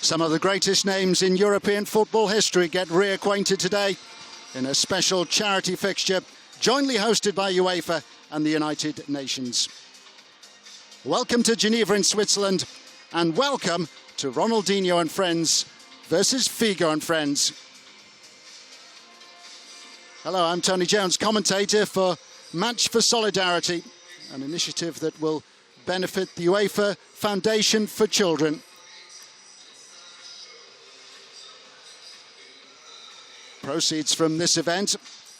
Some of the greatest names in European football history get reacquainted today in a special charity fixture jointly hosted by UEFA and the United Nations. Welcome to Geneva in Switzerland, and welcome to Ronaldinho and Friends versus Figo and Friends. Hello, I'm Tony Jones, commentator for Match for Solidarity, an initiative that will benefit the UEFA Foundation for Children. Proceeds from this event,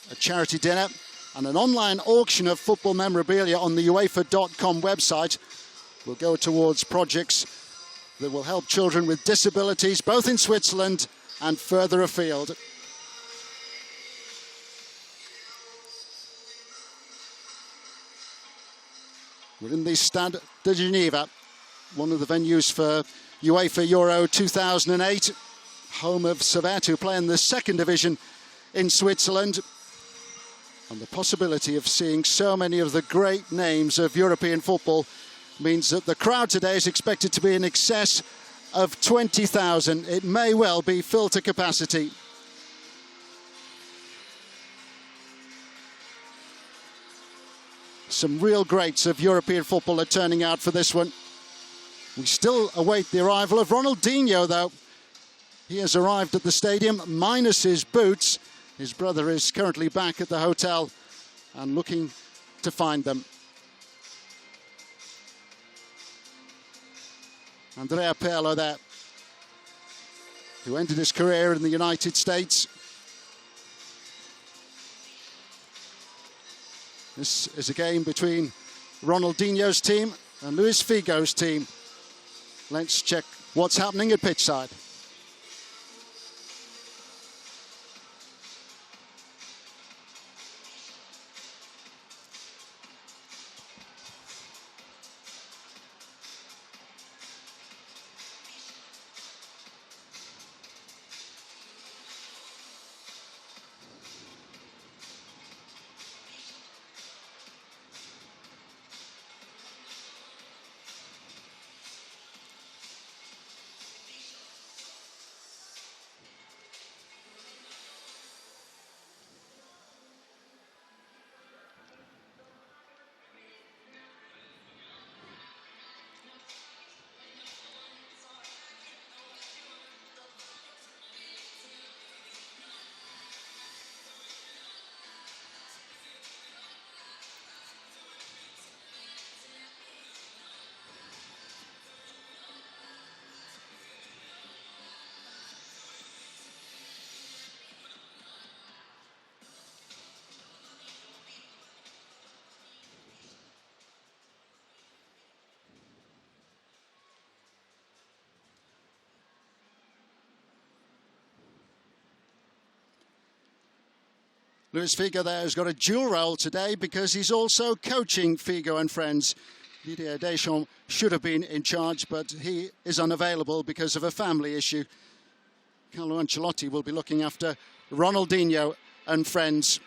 a charity dinner and an online auction of football memorabilia on the UEFA.com website will go towards projects that will help children with disabilities, both in Switzerland and further afield. We're in the Stade de Geneva, one of the venues for UEFA Euro 2008, home of Servette, who play in the second division in Switzerland. And the possibility of seeing so many of the great names of European football means that the crowd today is expected to be in excess of 20,000. It may well be filled to capacity. Some real greats of European football are turning out for this one. We still await the arrival of Ronaldinho, though. He has arrived at the stadium minus his boots. His brother is currently back at the hotel and looking to find them. Andrea Pirlo there, who ended his career in the United States. This is a game between Ronaldinho's team and Luís Figo's team. Let's check what's happening at pitchside. Luís Figo there has got a dual role today because he's also coaching Figo and Friends. Didier Deschamps should have been in charge, but he is unavailable because of a family issue. Carlo Ancelotti will be looking after Ronaldinho and Friends.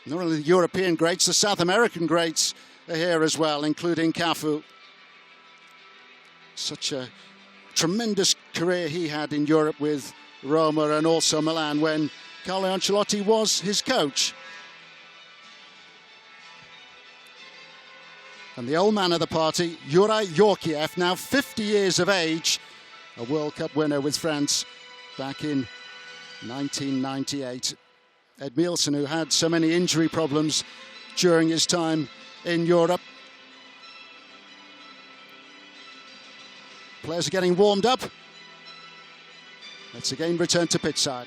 Not only the European greats, the South American greats are here as well, including Cafu. Such a tremendous career he had in Europe with Roma and also Milan when Carlo Ancelotti was his coach. And the old man of the party, Juraj Jorkiev, now 50 years of age, a World Cup winner with France back in 1998. Edmílson, who had so many injury problems during his time in Europe. Players are getting warmed up. Let's again return to pitchside.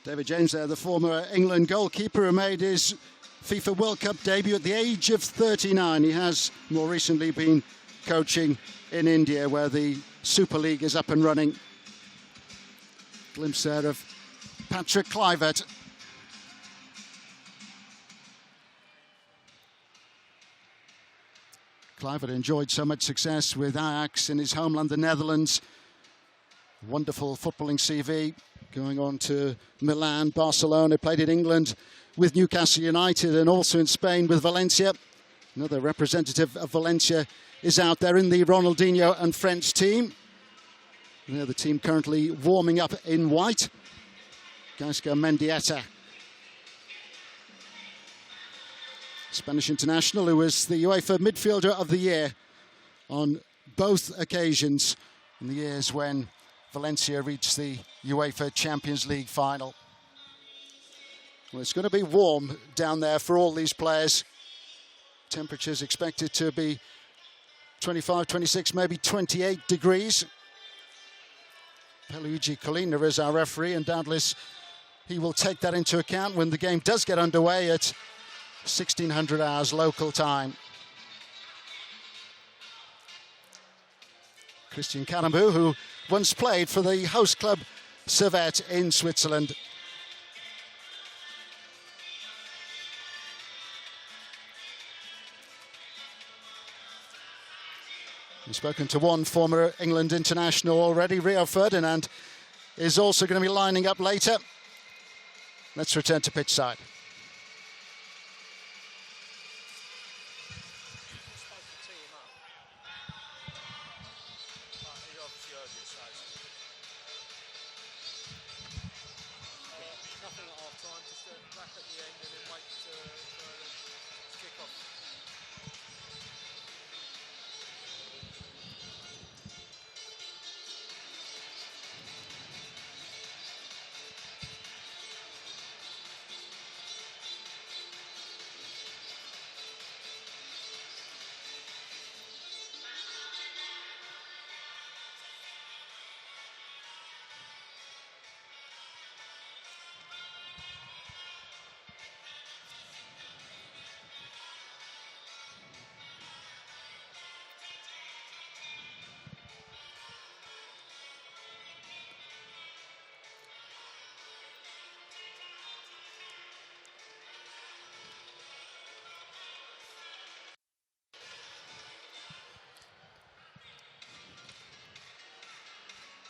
David James there, the former England goalkeeper who made his FIFA World Cup debut at the age of 39. He has more recently been coaching in India, where the Super League is up and running. Glimpse there of Patrick Kluivert. Kluivert enjoyed so much success with Ajax in his homeland, the Netherlands. Wonderful footballing CV, going on to Milan, Barcelona, played in England with Newcastle United and also in Spain with Valencia. Another representative of Valencia is out there in the Ronaldinho and French team. They're the team currently warming up in white. Gaisca Mendieta, Spanish international, who was the UEFA Midfielder of the Year on both occasions in the years when Valencia reached the UEFA Champions League final. Well, it's going to be warm down there for all these players. Temperatures expected to be 25, 26, maybe 28 degrees. Pierluigi Collina is our referee, and doubtless he will take that into account when the game does get underway at 1600 hours local time. Christian Karembeu, who once played for the host club Servette in Switzerland. We've spoken to one former England international already. Rio Ferdinand is also going to be lining up later. Let's return to pitch side.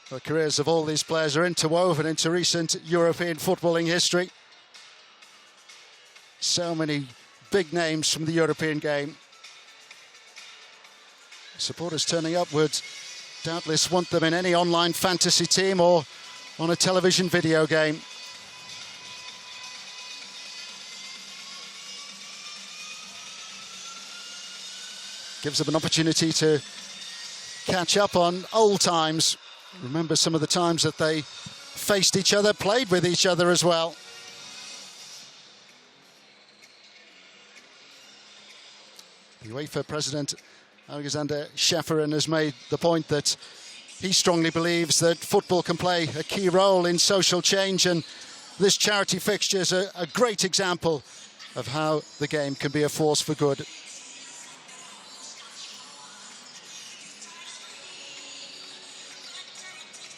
The careers of all these players are interwoven into recent European footballing history. So many big names from the European game. Supporters turning up would doubtless want them in any online fantasy team or on a television video game. Gives them an opportunity to catch up on old times. Remember some of the times that they faced each other, played with each other as well. The UEFA president, Alexander Schäferin, has made the point that he strongly believes that football can play a key role in social change, and this charity fixture is a great example of how the game can be a force for good.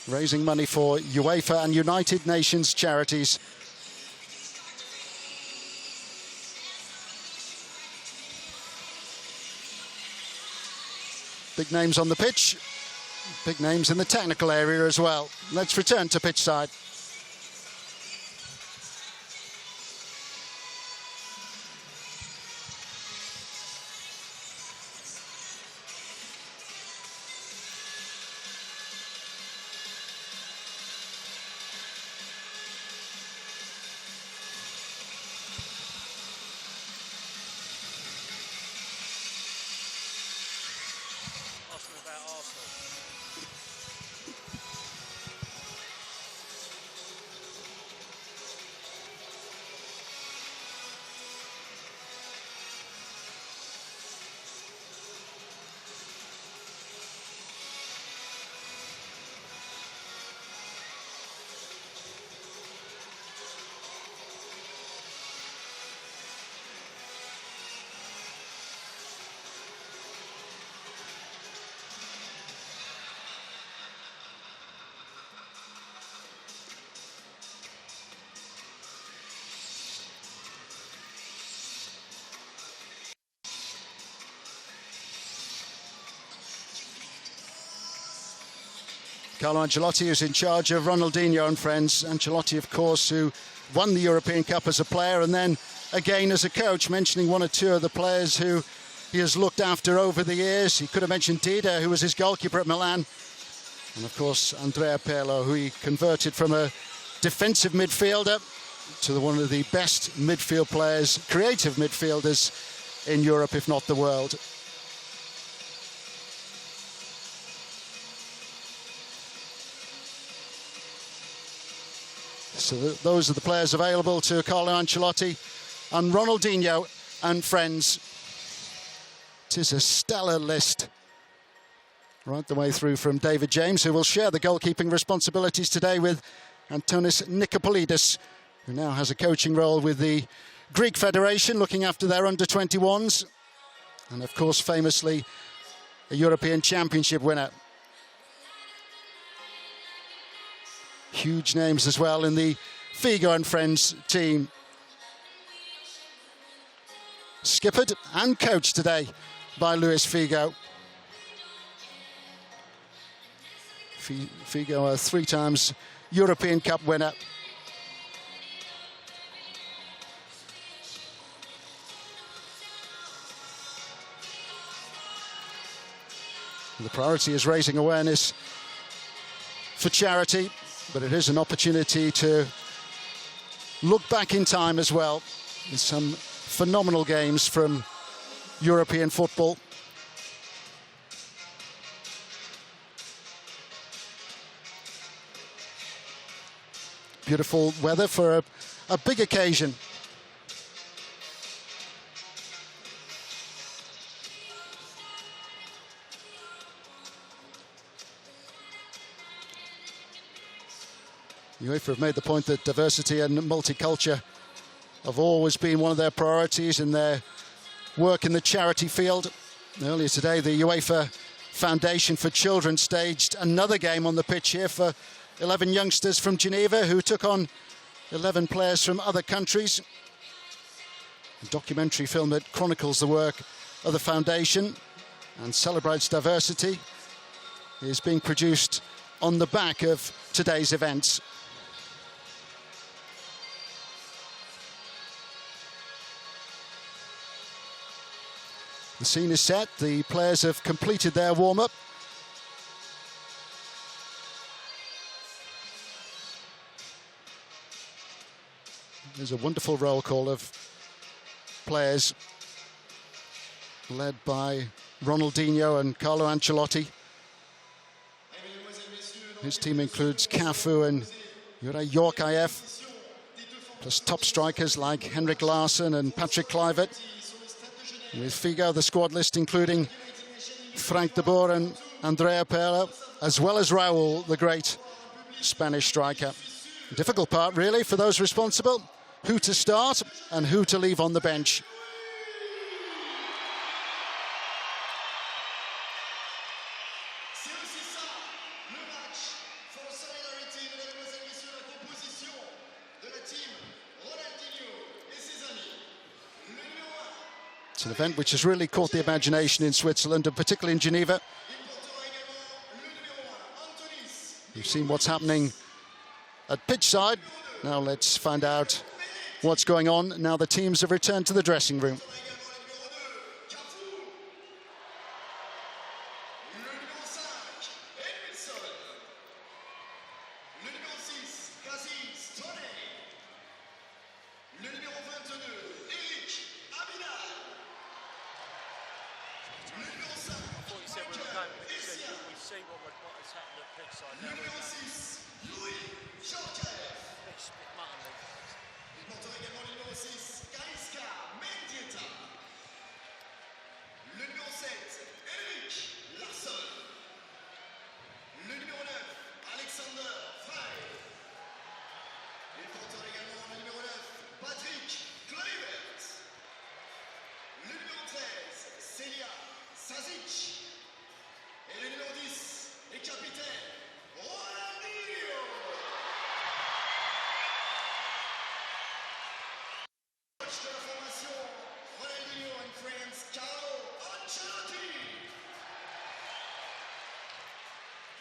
Raising money for UEFA and United Nations charities. Big names on the pitch, big names in the technical area as well. Let's return to pitch side. Carlo Ancelotti, who's in charge of Ronaldinho and friends. Ancelotti, of course, who won the European Cup as a player and then again as a coach, mentioning one or two of the players who he has looked after over the years. He could have mentioned Dida, who was his goalkeeper at Milan. And of course, Andrea Pirlo, who he converted from a defensive midfielder to one of the best midfield players, creative midfielders in Europe, if not the world. So those are the players available to Carlo Ancelotti and Ronaldinho and friends. It is a stellar list right the way through from David James, who will share the goalkeeping responsibilities today with Antonis Nicopolidis, who now has a coaching role with the Greek Federation, looking after their under-21s. And of course, famously, a European Championship winner. Huge names as well in the Figo and friends team. Skippered and coached today by Luís Figo. Figo, a 3 times European Cup winner. The priority is raising awareness for charity, but it is an opportunity to look back in time as well. There's some phenomenal games from European football. Beautiful weather for a big occasion. UEFA have made the point that diversity and multicultural have always been one of their priorities in their work in the charity field. Earlier today, the UEFA Foundation for Children staged another game on the pitch here for 11 youngsters from Geneva who took on 11 players from other countries. A documentary film that chronicles the work of the foundation and celebrates diversity is being produced on the back of today's events. The scene is set, the players have completed their warm-up. There's a wonderful roll call of players led by Ronaldinho and Carlo Ancelotti. His team includes Cafu and Juraj Jorkaev, plus top strikers like Henrik Larsson and Patrick Kluivert. With Figo, the squad list including Frank de Boer and Andrea Pirlo, as well as Raúl, the great Spanish striker. Difficult part, really, for those responsible. Who to start and who to leave on the bench. It's an event which has really caught the imagination in Switzerland, and particularly in Geneva. You've seen what's happening at pitch side. Now let's find out what's going on now the teams have returned to the dressing room.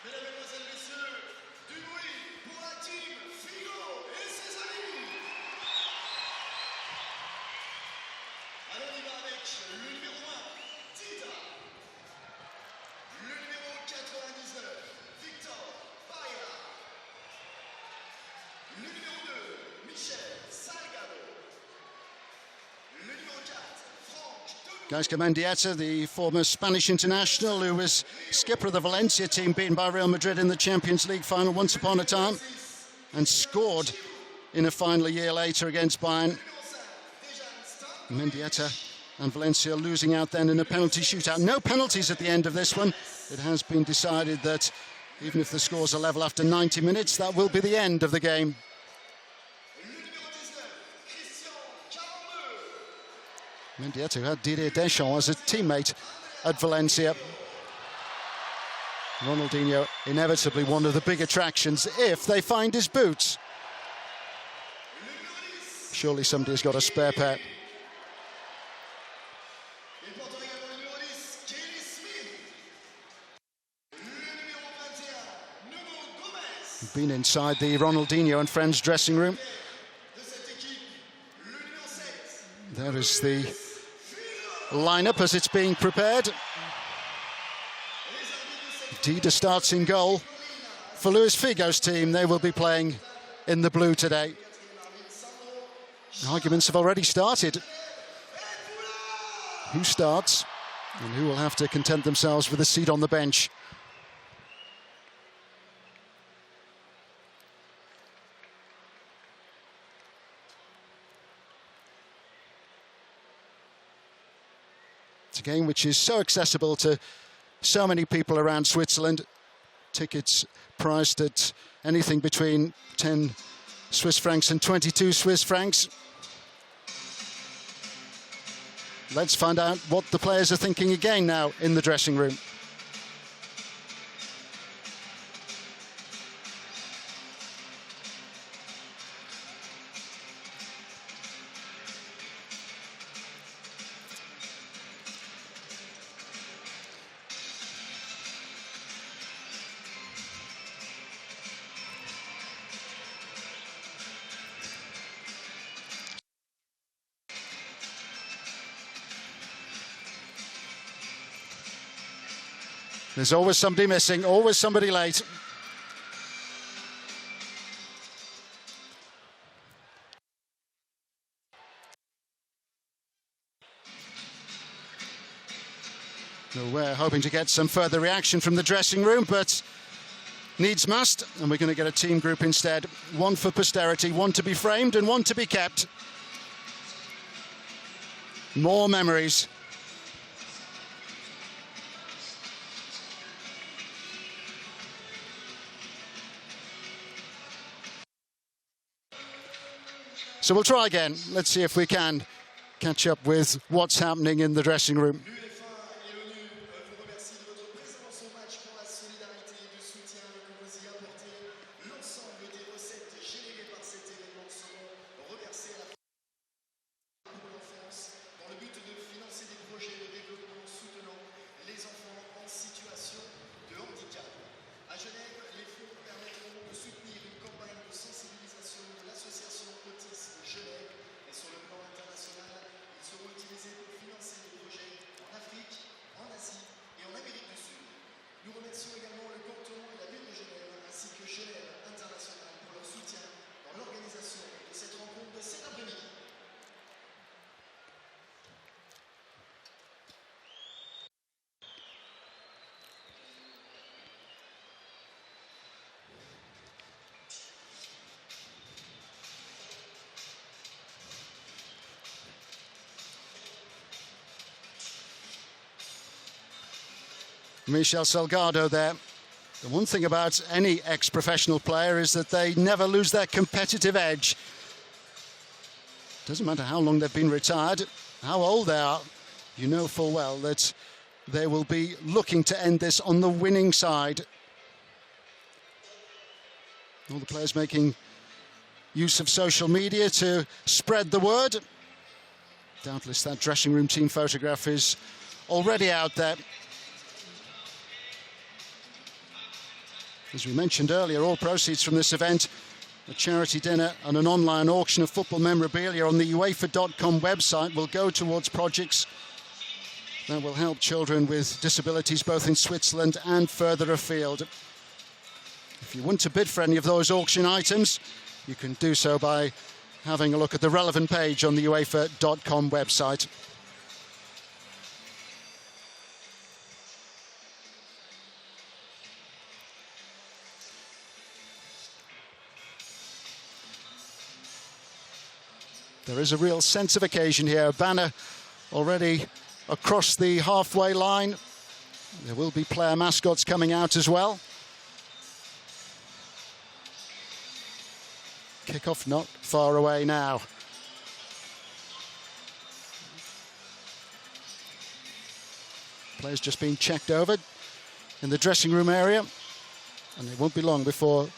Mesdames, Mesdemoiselles, Messieurs, Gaizka Mendieta, the former Spanish international who was skipper of the Valencia team, beaten by Real Madrid in the Champions League final once upon a time, and scored in a final a year later against Bayern. Mendieta and Valencia losing out then in a penalty shootout. No penalties at the end of this one. It has been decided that even if the scores are level after 90 minutes, that will be the end of the game. Mendieta, who had Didier Deschamps as a teammate at Valencia. Ronaldinho, inevitably one of the big attractions if they find his boots. Surely somebody's got a spare pair. Been inside the Ronaldinho and friends dressing room. There is the lineup as it's being prepared. Dida starts in goal for Luís Figo's team. They will be playing in the blue today. Arguments have already started. Who starts and who will have to content themselves with a seat on the bench? It's a game which is so accessible to so many people around Switzerland. Tickets priced at anything between 10 Swiss francs and 22 Swiss francs. Let's find out what the players are thinking again now in the dressing room. There's always somebody missing, always somebody late. We're hoping to get some further reaction from the dressing room, but needs must, and we're going to get a team group instead. One for posterity, one to be framed and one to be kept. More memories. So we'll try again. Let's see if we can catch up with what's happening in the dressing room. Míchel Salgado there. The one thing about any ex-professional player is that they never lose their competitive edge. Doesn't matter how long they've been retired, how old they are, you know full well that they will be looking to end this on the winning side. All the players making use of social media to spread the word. Doubtless that dressing room team photograph is already out there. As we mentioned earlier, all proceeds from this event, a charity dinner and an online auction of football memorabilia on the UEFA.com website, will go towards projects that will help children with disabilities both in Switzerland and further afield. If you want to bid for any of those auction items, you can do so by having a look at the relevant page on the UEFA.com website. There is a real sense of occasion here. A banner already across the halfway line. There will be player mascots coming out as well. Kickoff not far away now. Players just being checked over in the dressing room area. And it won't be long before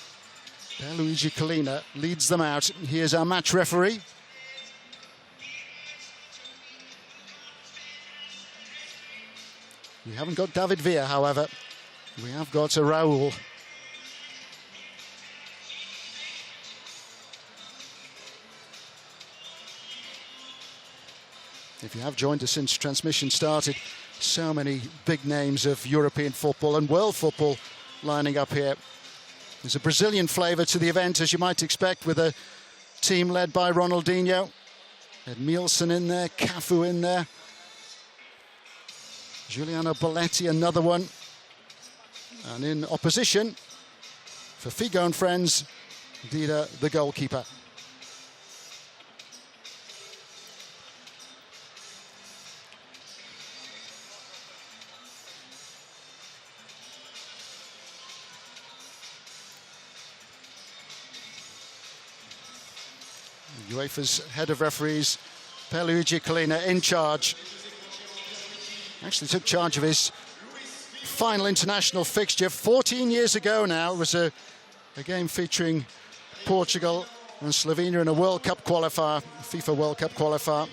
Luigi Collina leads them out. Here's our match referee. We haven't got David Villa, however. We have got a Raúl. If you have joined us since transmission started, so many big names of European football and world football lining up here. There's a Brazilian flavour to the event, as you might expect, with a team led by Ronaldinho. Edmílson in there, Cafu in there. Juliano Belletti, another one. And in opposition, for Figo and friends, Dida, the goalkeeper. UEFA's head of referees, Luigi Collina, in charge. Actually took charge of his final international fixture 14 years ago now. It was a game featuring Portugal and Slovenia in a World Cup qualifier, FIFA World Cup qualifier.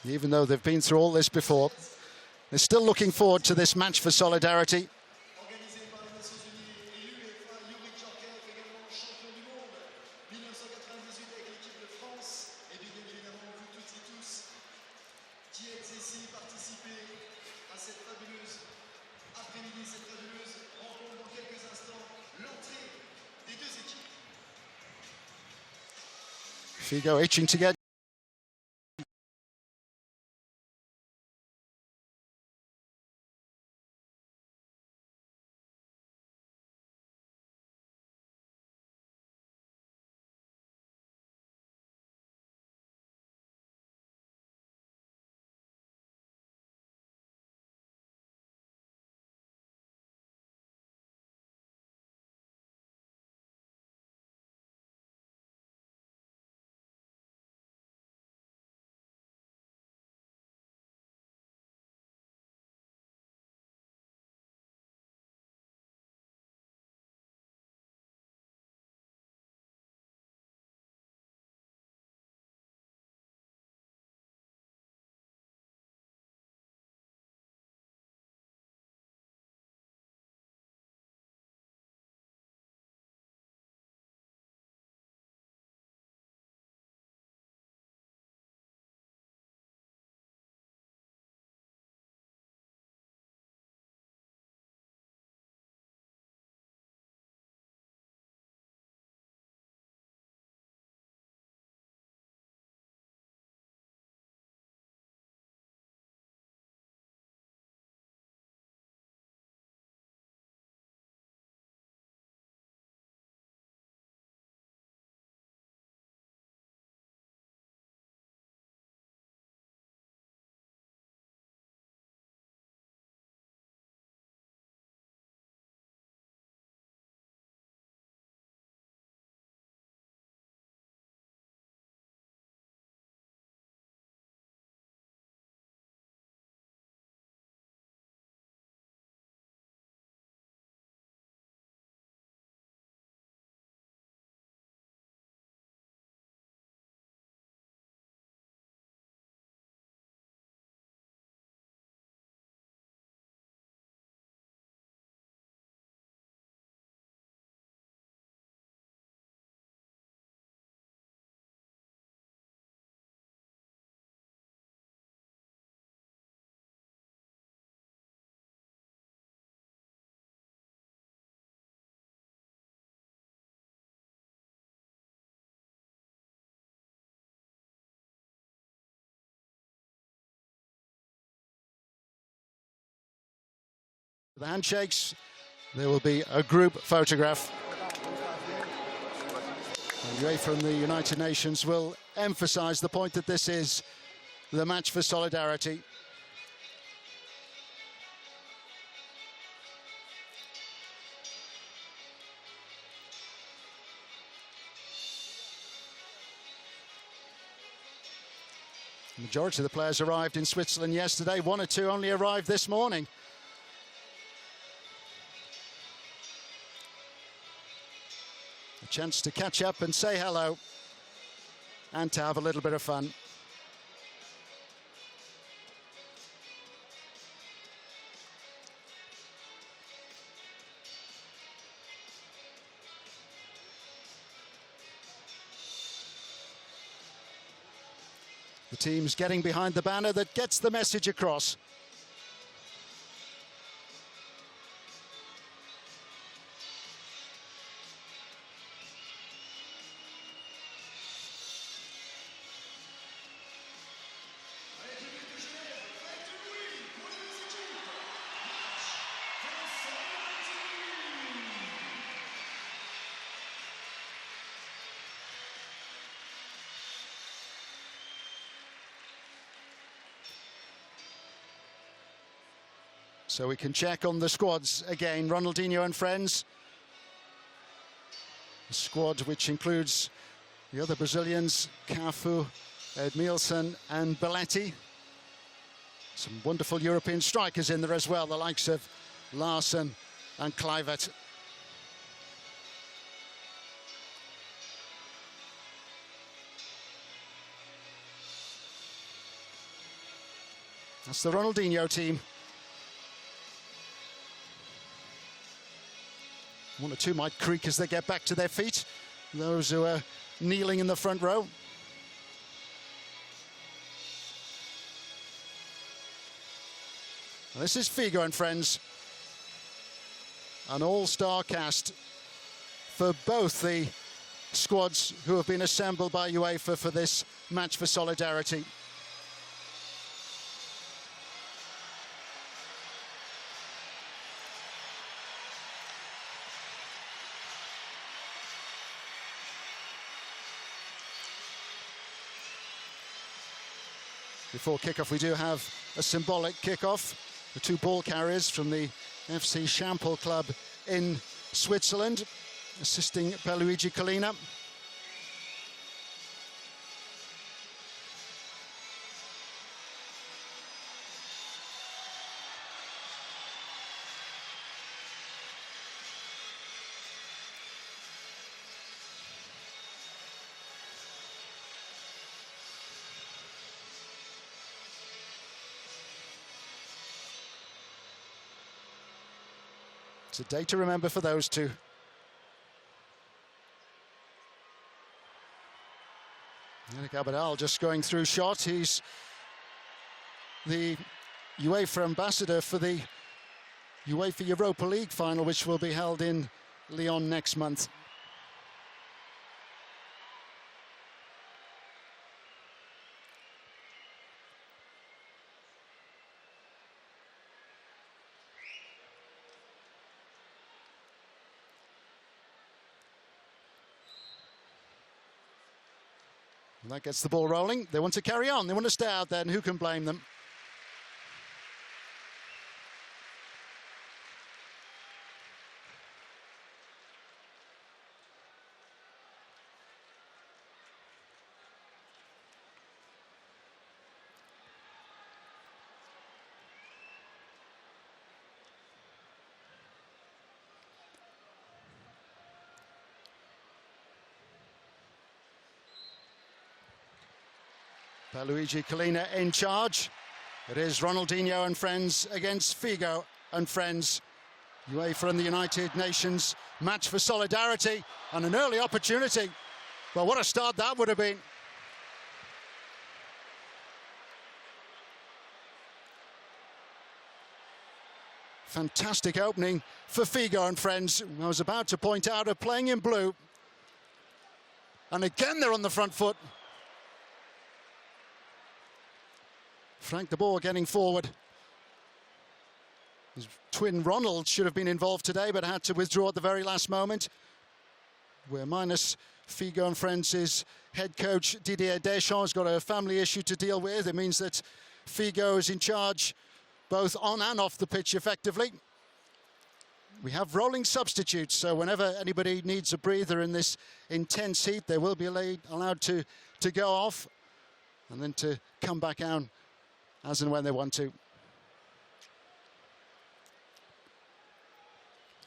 Even though they've been through all this before, they're still looking forward to this match for solidarity. Figo itching to get The handshakes, there will be a group photograph. UEFA and the United Nations will emphasise the point that this is the match for solidarity. The majority of the players arrived in Switzerland yesterday. One or two only arrived this morning. A chance to catch up and say hello and to have a little bit of fun. The team's getting behind the banner that gets the message across. So we can check on the squads again. Ronaldinho and friends. The squad which includes the other Brazilians, Cafu, Edmílson and Belletti. Some wonderful European strikers in there as well, the likes of Larsson and Kluivert. That's the Ronaldinho team. One or two might creak as they get back to their feet, those who are kneeling in the front row. And this is Figo and friends. An all-star cast for both the squads who have been assembled by UEFA for this match for solidarity. Before kickoff, we do have a symbolic kickoff. The two ball carriers from the FC Schampel club in Switzerland, assisting Luigi Collina. It's a day to remember for those two. Henrik Abidal just going through shot. He's the UEFA ambassador for the UEFA Europa League final, which will be held in Lyon next month. And that gets the ball rolling. They want to carry on. They want to stay out there, and who can blame them? Luigi Collina in charge. It is Ronaldinho and friends against Figo and friends. UEFA and the United Nations match for solidarity and an early opportunity. Well, what a start that would have been. Fantastic opening for Figo and friends. I was about to point out, are playing in blue. And again, they're on the front foot. Frank de Boer getting forward. His twin Ronald should have been involved today, but had to withdraw at the very last moment. We're minus Figo and Friends' head coach Didier Deschamps has got a family issue to deal with. It means that Figo is in charge both on and off the pitch effectively. We have rolling substitutes, so whenever anybody needs a breather in this intense heat, they will be allowed to go off and then to come back on as and when they want to.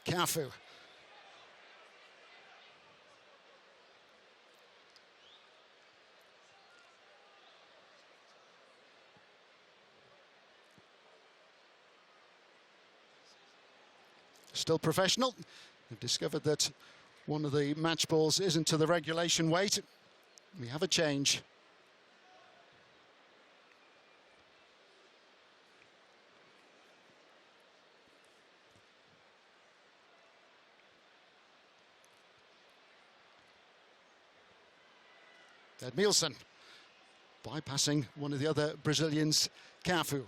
Cafu. Still professional. They've discovered that one of the match balls isn't to the regulation weight. We have a change. Edmílson bypassing one of the other Brazilians, Cafu.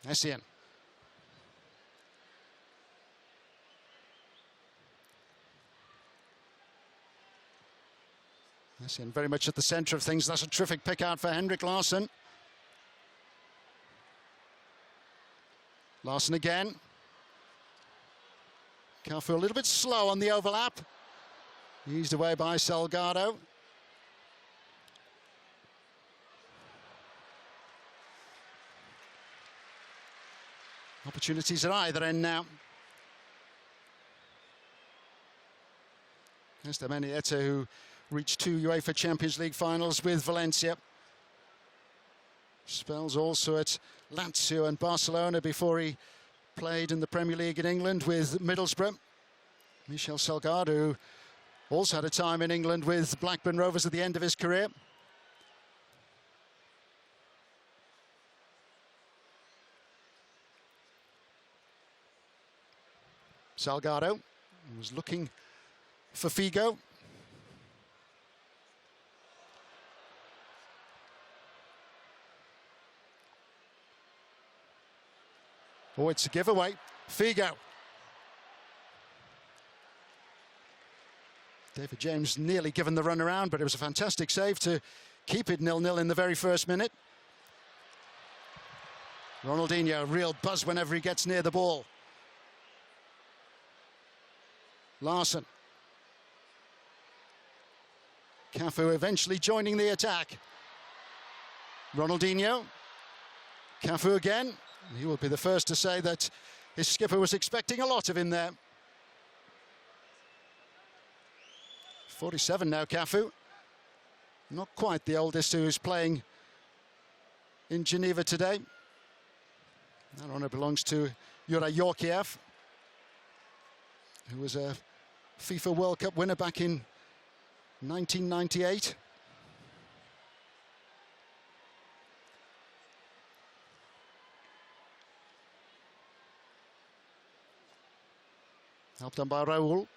Essien. Essien very much at the centre of things. That's a terrific pick out for Henrik Larsson. Larsson again. Cafu a little bit slow on the overlap. Eased away by Salgado. Opportunities at either end now. There's the Manietta, who reached 2 UEFA Champions League finals with Valencia. Spells also at Lazio and Barcelona before he played in the Premier League in England with Middlesbrough. Míchel Salgado, who also had a time in England with Blackburn Rovers at the end of his career. Salgado was looking for Figo. Oh, it's a giveaway. Figo. David James nearly given the run around, but it was a fantastic save to keep it 0-0 in the very first minute. Ronaldinho, real buzz whenever he gets near the ball. Larsson. Cafu eventually joining the attack. Ronaldinho. Cafu again. He will be the first to say that his skipper was expecting a lot of him there. 47 now, Cafu. Not quite the oldest who is playing in Geneva today. That honour belongs to Juraj Jorkiev, who was a FIFA World Cup winner back in 1998. Helped on by Raúl.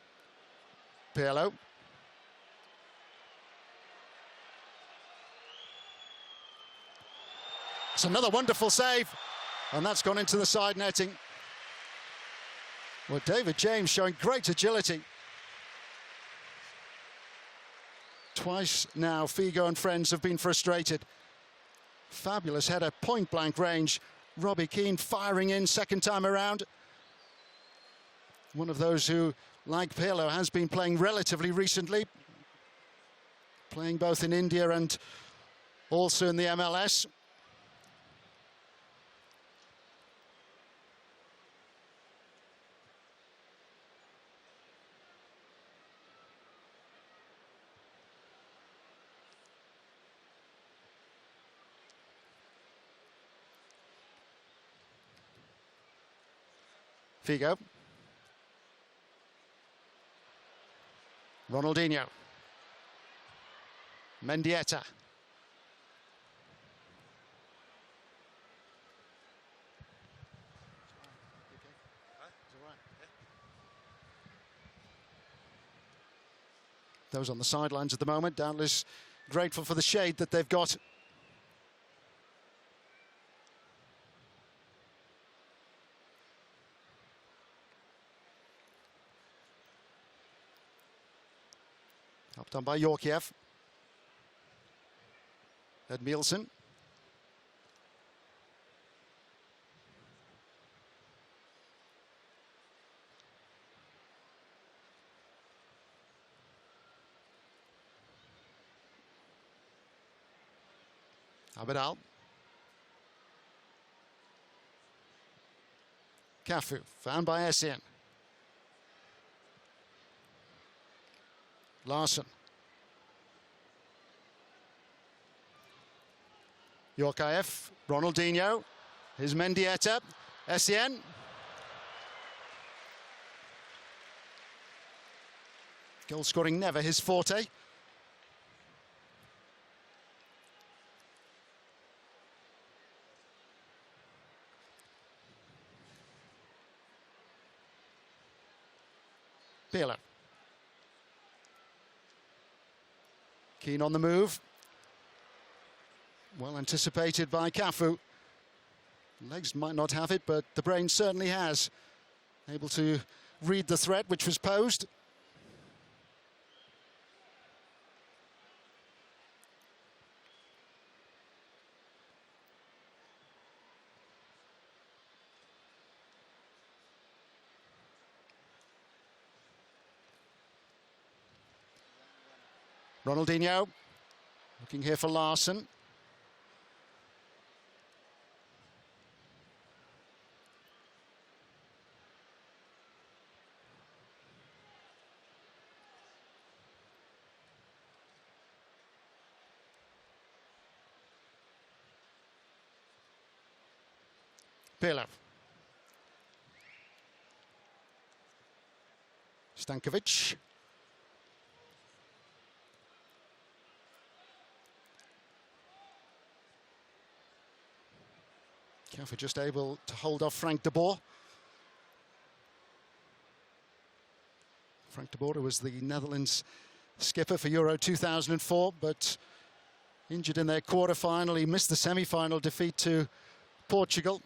Pirlo. It's another wonderful save, and that's gone into the side netting. Well, David James showing great agility. Twice now, Figo and Friends have been frustrated. Fabulous header, point-blank range. Robbie Keane firing in second time around. One of those who, like Pirlo, has been playing relatively recently. Playing both in India and also in the MLS. Figo. Ronaldinho. Mendieta. Those on the sidelines at the moment, doubtless grateful for the shade that they've got. Helped on by Yorkiev. Edmílson. Abidal. Cafu, found by Essien. Larsson. Yorkiev, Ronaldinho, here's Mendieta, Essien. Goal scoring never his forte. Pirlo. Keen on the move. Well anticipated by Cafu. Legs might not have it, but the brain certainly has. Able to read the threat which was posed. Ronaldinho, looking here for Larsson. Pirlo. Stanković. Cafu just able to hold off Frank de Boer. Frank de Boer was the Netherlands skipper for Euro 2004, but injured in their quarter-final. He missed the semi-final defeat to Portugal.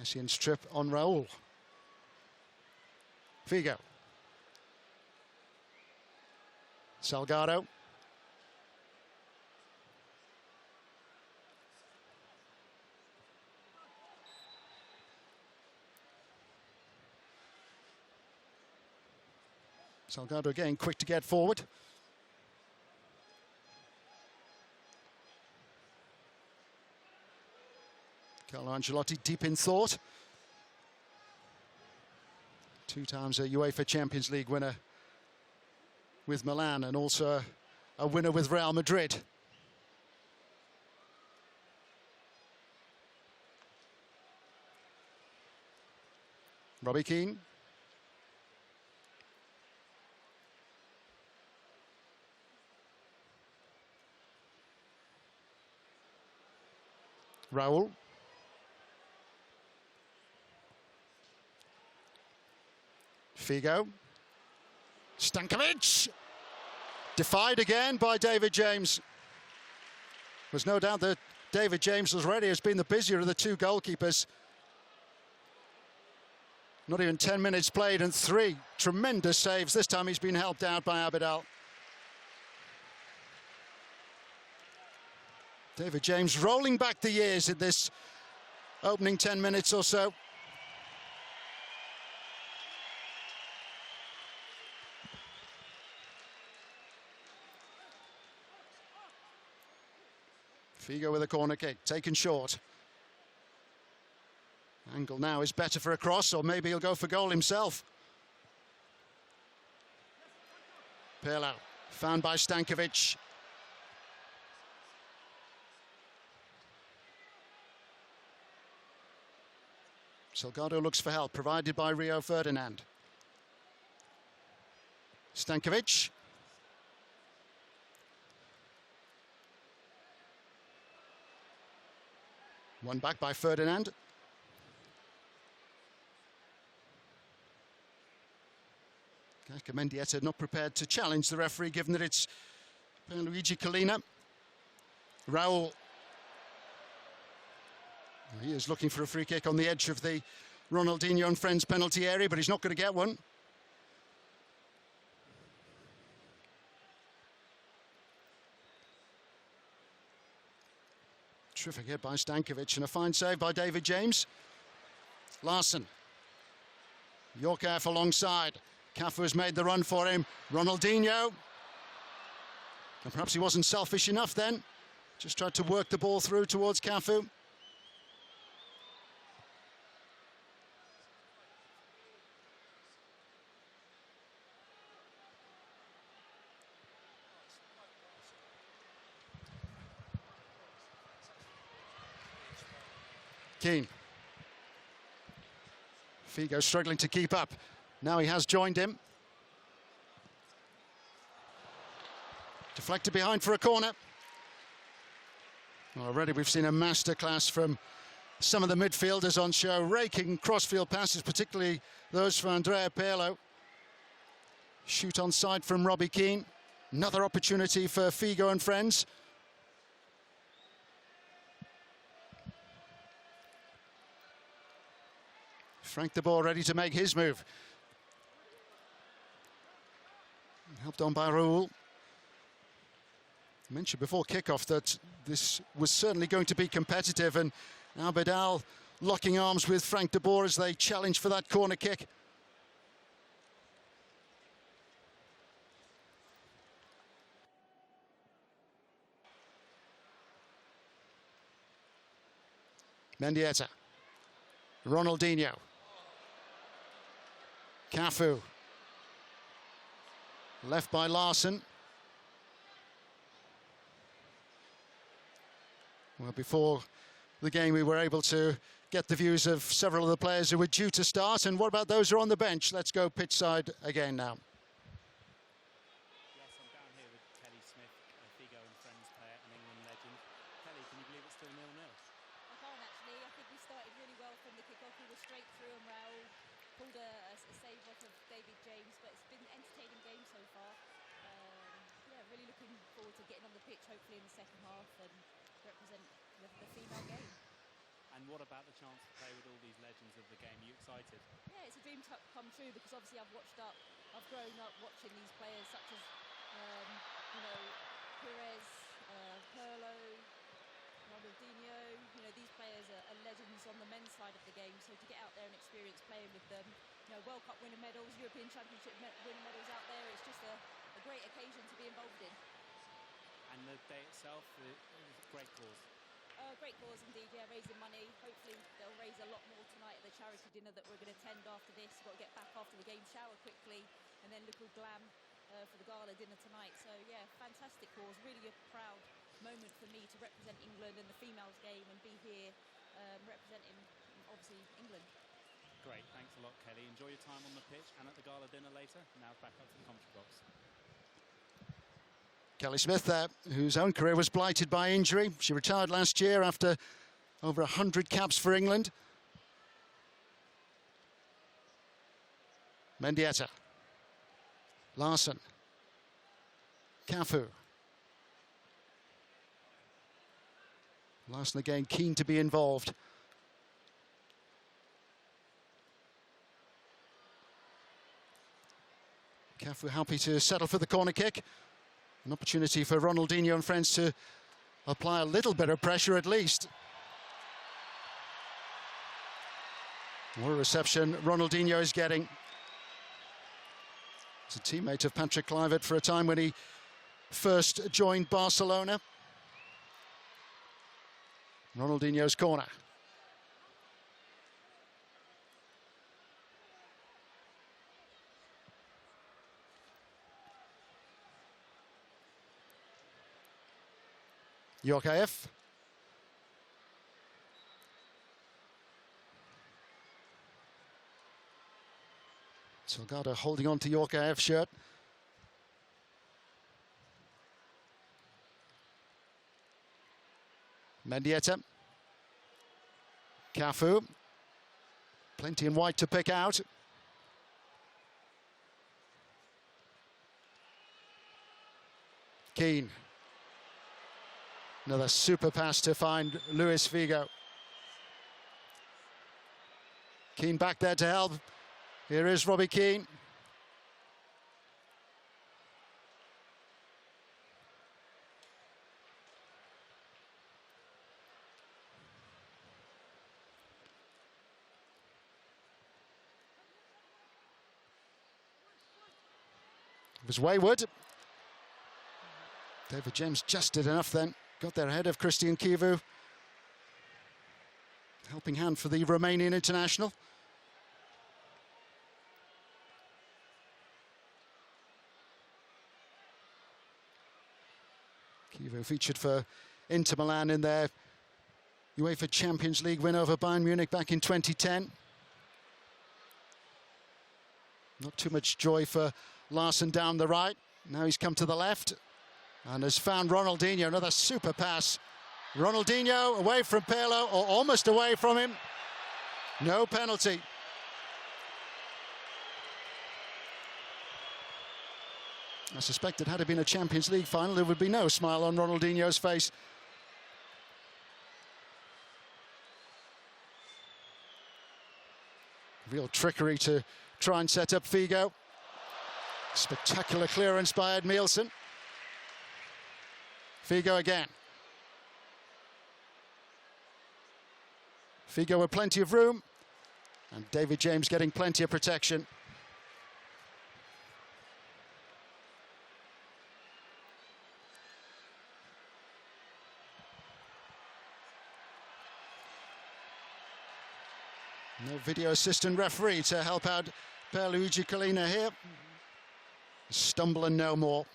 Essien's trip on Raúl. Figo. Salgado. Salgado again quick to get forward. Carlo Ancelotti deep in thought. 2 times a UEFA Champions League winner with Milan and also a winner with Real Madrid. Robbie Keane. Raúl. Figo. Stanković. Defied again by David James. There's no doubt that David James already has been the busier of the 2 goalkeepers. Not even 10 minutes played and 3 tremendous saves. This time he's been helped out by Abidal. David James rolling back the years in this opening 10 minutes or so. Figo with a corner kick, taken short. Angle now is better for a cross, or maybe he'll go for goal himself. Pirlo, found by Stanković. Salgado looks for help, provided by Rio Ferdinand. Stanković, Won back by Ferdinand. Mendieta not prepared to challenge the referee, given that it's Luigi Collina. Raúl. He is looking for a free kick on the edge of the Ronaldinho and friends penalty area, but he's not going to get one. Terrific hit by Stanković and a fine save by David James. Larsson. Yorkaeff alongside. Cafu has made the run for him. Ronaldinho. And perhaps he wasn't selfish enough then. Just tried to work the ball through towards Cafu. Keane. Figo struggling to keep up. Now he has joined him. Deflected behind for a corner. Already we've seen a masterclass from some of the midfielders on show, raking crossfield passes, particularly those from Andrea Pirlo. Shoot on side from Robbie Keane. Another opportunity for Figo and friends. Frank de Boer ready to make his move. Helped on by Raúl. I mentioned before kickoff that this was certainly going to be competitive, and Abidal locking arms with Frank de Boer as they challenge for that corner kick. Mendieta. Ronaldinho. Cafu. Left by Larsson. Well, before the game we were able to get the views of several of the players who were due to start. And what about those who are on the bench? Let's go pitch side again now. Yes, I'm down here with Kelly Smith, a Figo and Friends player and England legend. Kelly, can you believe it's still 0-0? I can't actually. I think we started really well from the kick-off. We were straight through and Raúl pulled a save off of David James, but it's been an entertaining game so far. Yeah, really looking forward to getting on the pitch, hopefully in the second half, and represent the female game. And what about the chance to play with all these legends of the game? Are you excited? Yeah, it's a dream come true, because obviously I've grown up watching these players such as, Perez, Pirlo, Ronaldinho. These players are legends on the men's side of the game, so to get out there and experience playing with them, World Cup winning medals, European Championship winning medals out there, it's just a great occasion to be involved in. And the day itself, it was a great cause. Great cause indeed, yeah, raising money. Hopefully they'll raise a lot more tonight at the charity dinner that we're going to attend after this. We've got to get back after the game, shower quickly, and then look all glam for the gala dinner tonight. So yeah, fantastic cause, really a proud moment for me to represent England in the females game and be here representing, obviously, England. Great, thanks a lot, Kelly. Enjoy your time on the pitch and at the gala dinner later. Now back up to the commentary box. Kelly Smith there, whose own career was blighted by injury. She retired last year after over 100 caps for England. Mendieta. Larsson. Cafu. Larsson again keen to be involved. Cafu happy to settle for the corner kick. An opportunity for Ronaldinho and friends to apply a little bit of pressure at least. What a reception Ronaldinho is getting. He's a teammate of Patrick Kluivert for a time when he first joined Barcelona. Ronaldinho's corner. Yorkaeff. Salgado holding on to Yorkaeff's shirt. Mendieta. Cafu. Plenty in white to pick out. Keane. Another super pass to find Luís Figo. Keane back there to help. Here is Robbie Keane. It was wayward. David James just did enough then. Got there ahead of Christian Kivu. Helping hand for the Romanian international. Kivu featured for Inter Milan in their UEFA Champions League win over Bayern Munich back in 2010. Not too much joy for Larsson down the right. Now he's come to the left and has found Ronaldinho. Another super pass. Ronaldinho away from Pirlo, or almost away from him. No penalty. I suspect it had it been a Champions League final, there would be no smile on Ronaldinho's face. Real trickery to try and set up Figo. Spectacular clearance by Edmílson. Figo again. Figo with plenty of room, and David James getting plenty of protection. No video assistant referee to help out Pierluigi Collina here. Stumble and no more.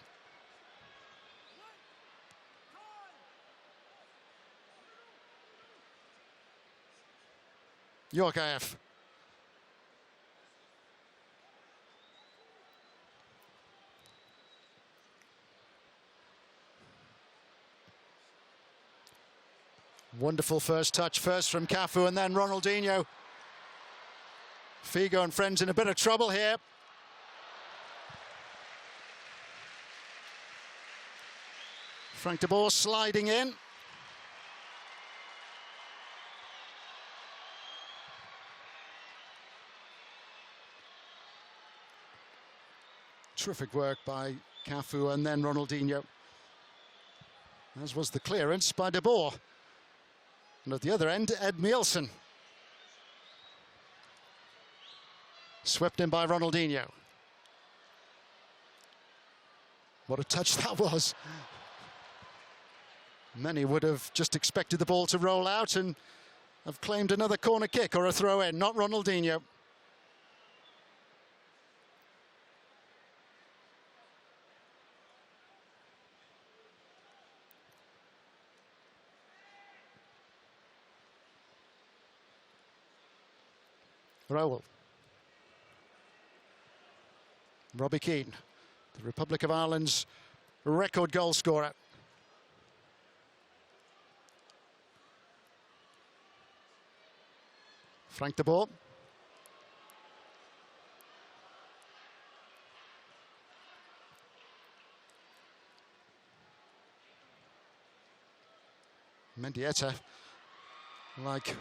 Yorkaev. Wonderful first touch, first from Cafu and then Ronaldinho. Figo and friends in a bit of trouble here. Frank de Boer sliding in. Terrific work by Cafu and then Ronaldinho. As was the clearance by de Boer. And at the other end, Edmílson. Swept in by Ronaldinho. What a touch that was. Many would have just expected the ball to roll out and have claimed another corner kick or a throw in, not Ronaldinho. Raúl. Robbie Keane, the Republic of Ireland's record goal scorer. Frank de Boer. Mendieta, like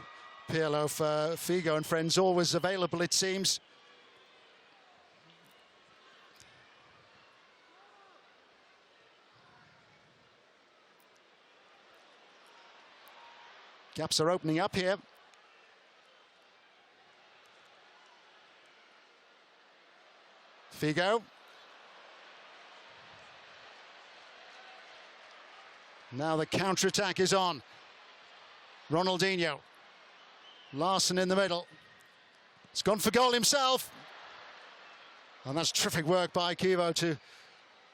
Pirlo for Figo and friends, always available it seems. Gaps are opening up here. Figo. Now the counter-attack is on. Ronaldinho. Larsson in the middle. It's gone for goal himself. And that's terrific work by Kivu to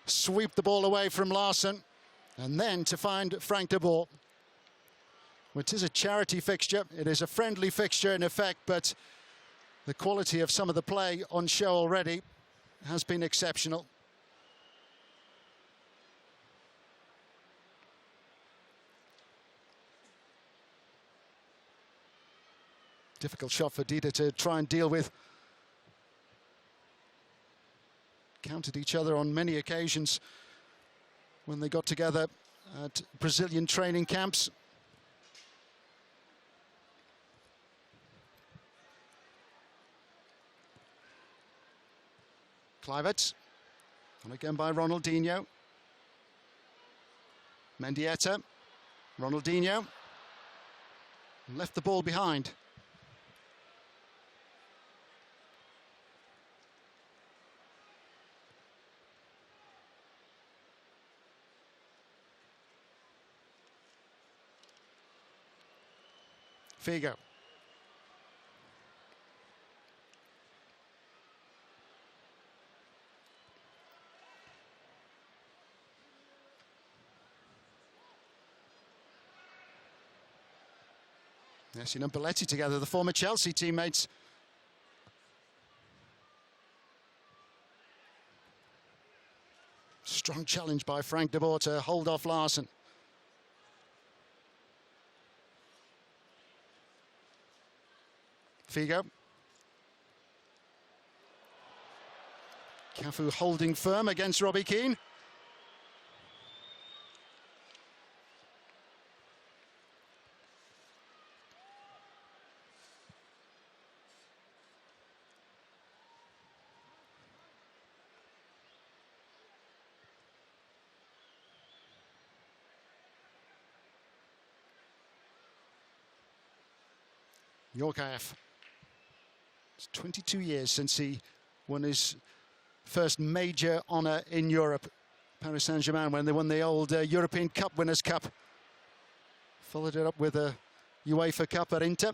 sweep the ball away from Larsson and then to find Frank de Boer. It is a charity fixture. It is a friendly fixture in effect, but the quality of some of the play on show already has been exceptional. Difficult shot for Dida to try and deal with. Counted each other on many occasions when they got together at Brazilian training camps. Kluivert, and again by Ronaldinho. Mendieta, Ronaldinho, left the ball behind. Figo. Essien and Belletti together, the former Chelsea teammates. Strong challenge by Frank de Boer to hold off Larsson. Figo. Cafu holding firm against Robbie Keane. Yorkaeff. It's 22 years since he won his first major honour in Europe. Paris Saint-Germain, when they won the old European Cup Winners' Cup. Followed it up with a UEFA Cup at Inter.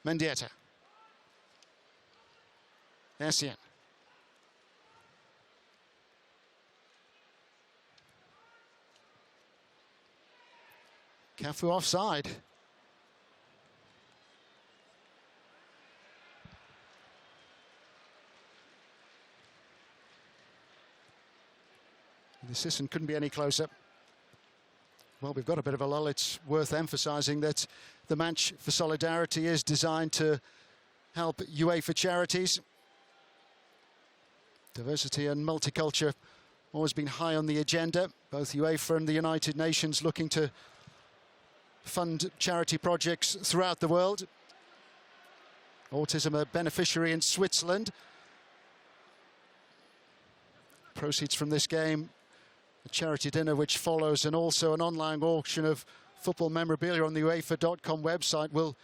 Mendieta. Essien. Cafu offside. The assistant couldn't be any closer. Well, we've got a bit of a lull. It's worth emphasising that the Match for Solidarity is designed to help UEFA charities. Diversity and multiculture always been high on the agenda. Both UEFA and the United Nations looking to fund charity projects throughout the world. Autism a beneficiary in Switzerland. Proceeds from this game, a charity dinner which follows, and also an online auction of football memorabilia on the UEFA.com website will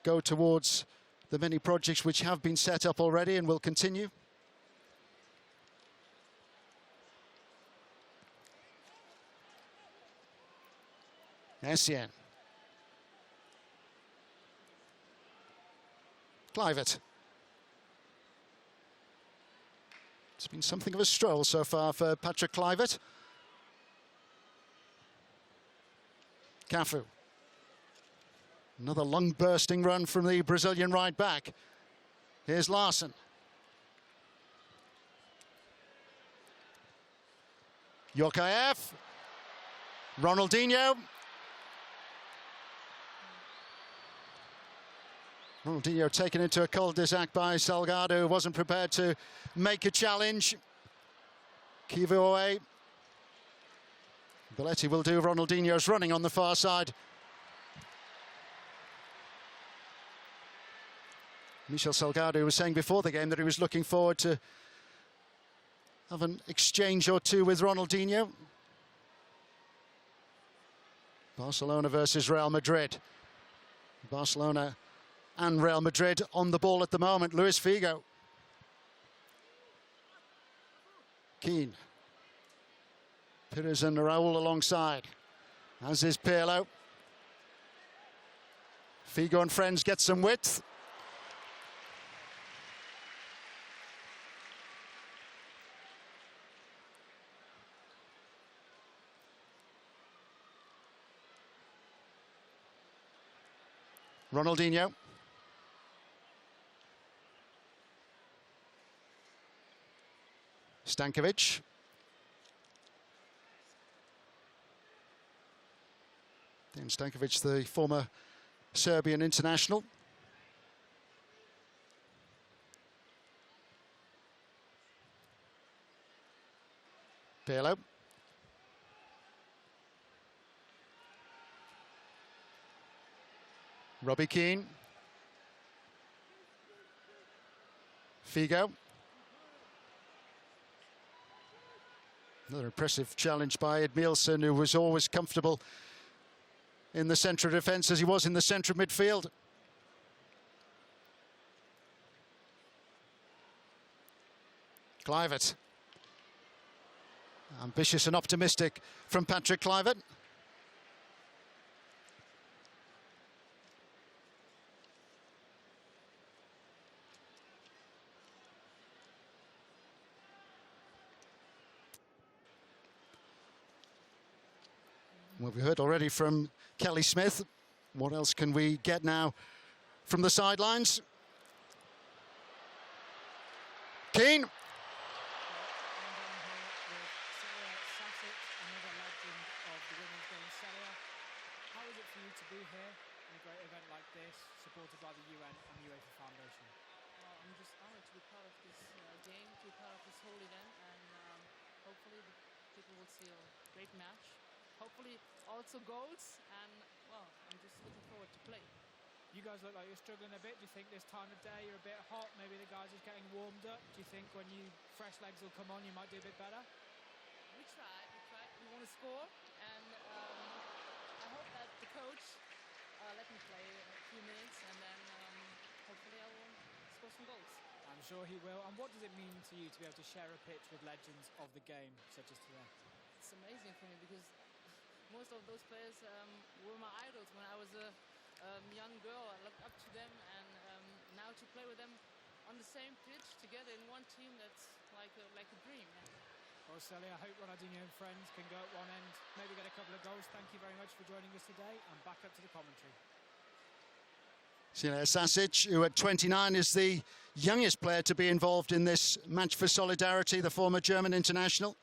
go towards the many projects which have been set up already and will continue. Essien. Kluivert. It's been something of a stroll so far for Patrick Kluivert. Cafu. Another long bursting run from the Brazilian right back. Here's Larsson. Yorkaeff. Ronaldinho. Ronaldinho taken into a cul-de-sac by Salgado, who wasn't prepared to make a challenge. Kivu away. Belletti will do Ronaldinho's running on the far side. Míchel Salgado was saying before the game that he was looking forward to have an exchange or two with Ronaldinho. Barcelona versus Real Madrid. Barcelona and Real Madrid on the ball at the moment. Luís Figo. Keane. Pires and Raúl alongside, as is Pirlo. Figo and friends get some width. Ronaldinho. Stanković. Then Stanković, the former Serbian international. Pirlo. Robbie Keane. Figo. Another impressive challenge by Edmílson, who was always comfortable in the centre of defence as he was in the centre of midfield. Kluivert. Ambitious and optimistic from Patrick Kluivert. Well, we heard already from Kelly Smith. What else can we get now from the sidelines? Keane. How is it for you to be here in a great event like this, supported by the UN and UEFA Foundation? I'm just honoured to be part of this game, to be part of this whole event, and hopefully the people will see a great match. Hopefully also goals, and well, I'm just looking forward to play. You guys look like you're struggling a bit. Do you think this time of day you're a bit hot? Maybe the guys are just getting warmed up. Do you think when you fresh legs will come on, you might do a bit better? We try. We want to score, and I hope that the coach let me play a few minutes, and then hopefully I will score some goals. I'm sure he will. And what does it mean to you to be able to share a pitch with legends of the game, such as today? It's amazing for me because most of those players were my idols when I was a young girl. I looked up to them, and now to play with them on the same pitch together in one team, that's like a dream. Well, Sally, I hope Ronaldinho and friends can go at one end, maybe get a couple of goals. Thank you very much for joining us today, and back up to the commentary. Sasic, who at 29 is the youngest player to be involved in this match for solidarity, the former German international.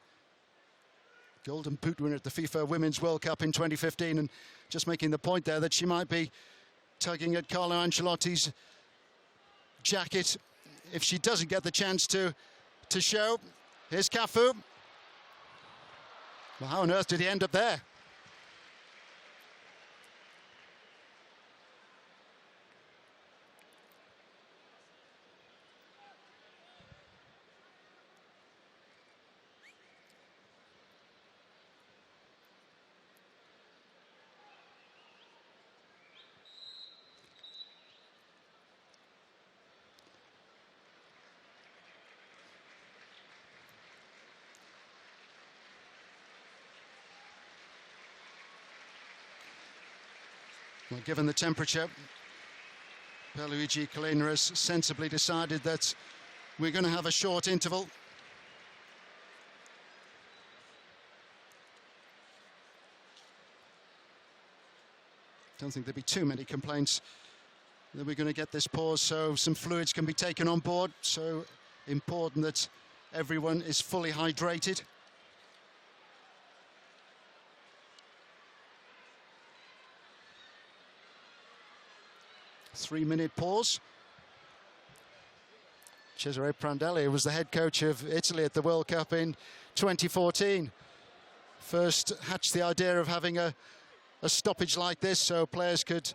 Golden Boot winner at the FIFA Women's World Cup in 2015, and just making the point there that she might be tugging at Carlo Ancelotti's jacket if she doesn't get the chance to show. Here's Cafu. Well, how on earth did he end up there? Well, given the temperature, Pierluigi Collina has sensibly decided that we're going to have a short interval. Don't think there'll be too many complaints that we're going to get this pause, so some fluids can be taken on board. So important that everyone is fully hydrated. Three-minute pause. Cesare Prandelli was the head coach of Italy at the World Cup in 2014. First hatched the idea of having a stoppage like this so players could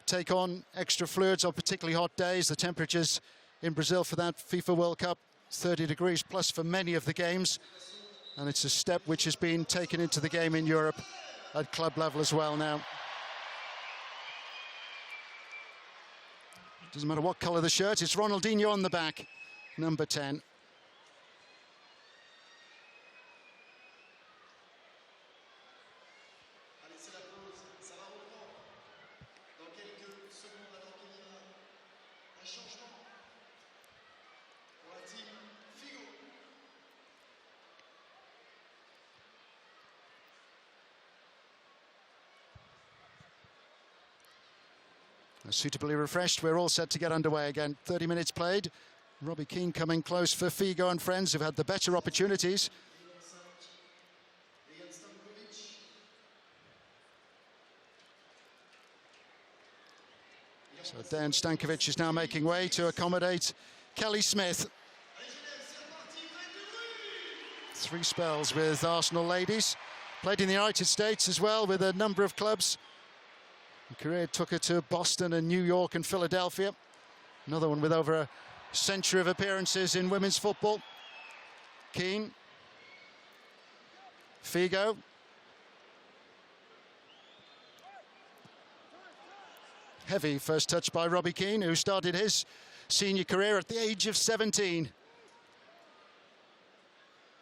take on extra fluids on particularly hot days. The temperatures in Brazil for that FIFA World Cup, 30 degrees plus for many of the games. And it's a step which has been taken into the game in Europe at club level as well now. Doesn't matter what colour the shirt, it's Ronaldinho on the back, number 10. Suitably refreshed, we're all set to get underway again. 30 minutes played. Robbie Keane coming close for Figo and friends who've had the better opportunities. So Dan Stanković is now making way to accommodate Kelly Smith. 3 spells with Arsenal ladies. Played in the United States as well with a number of clubs. Her career took her to Boston and New York and Philadelphia. Another one with over a century of appearances in women's football. Keane. Figo. Heavy first touch by Robbie Keane, who started his senior career at the age of 17.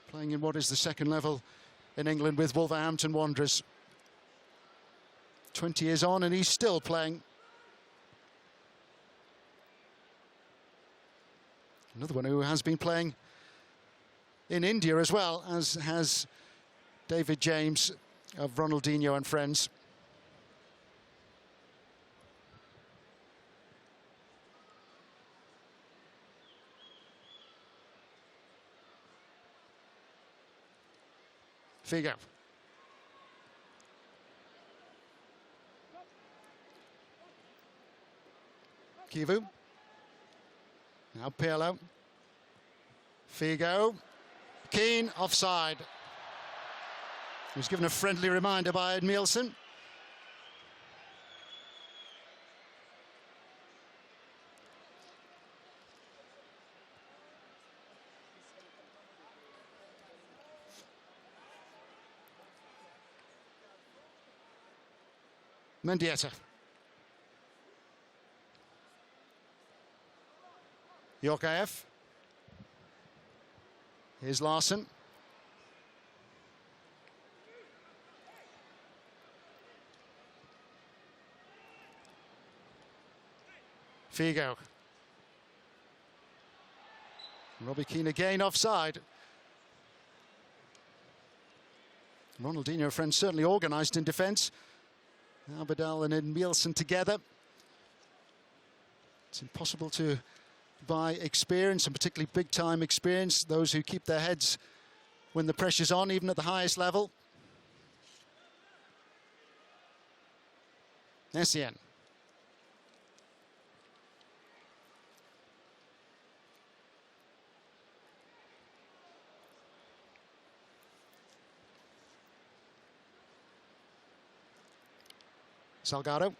Playing in what is the second level in England with Wolverhampton Wanderers. 20 years on and he's still playing. Another one who has been playing in India as well, as has David James of Ronaldinho and friends. Figo. Kivu. Now Pirlo. Figo. Keane, offside. He was given a friendly reminder by Edmílson. Mendieta. Yorkaev. Here's Larsson. Figo. Robbie Keane again offside. Ronaldinho, friends, certainly organised in defence. Abidal and Edmílson together. It's impossible to buy experience, and particularly big-time experience, those who keep their heads when the pressure's on, even at the highest level. Essien. Salgado.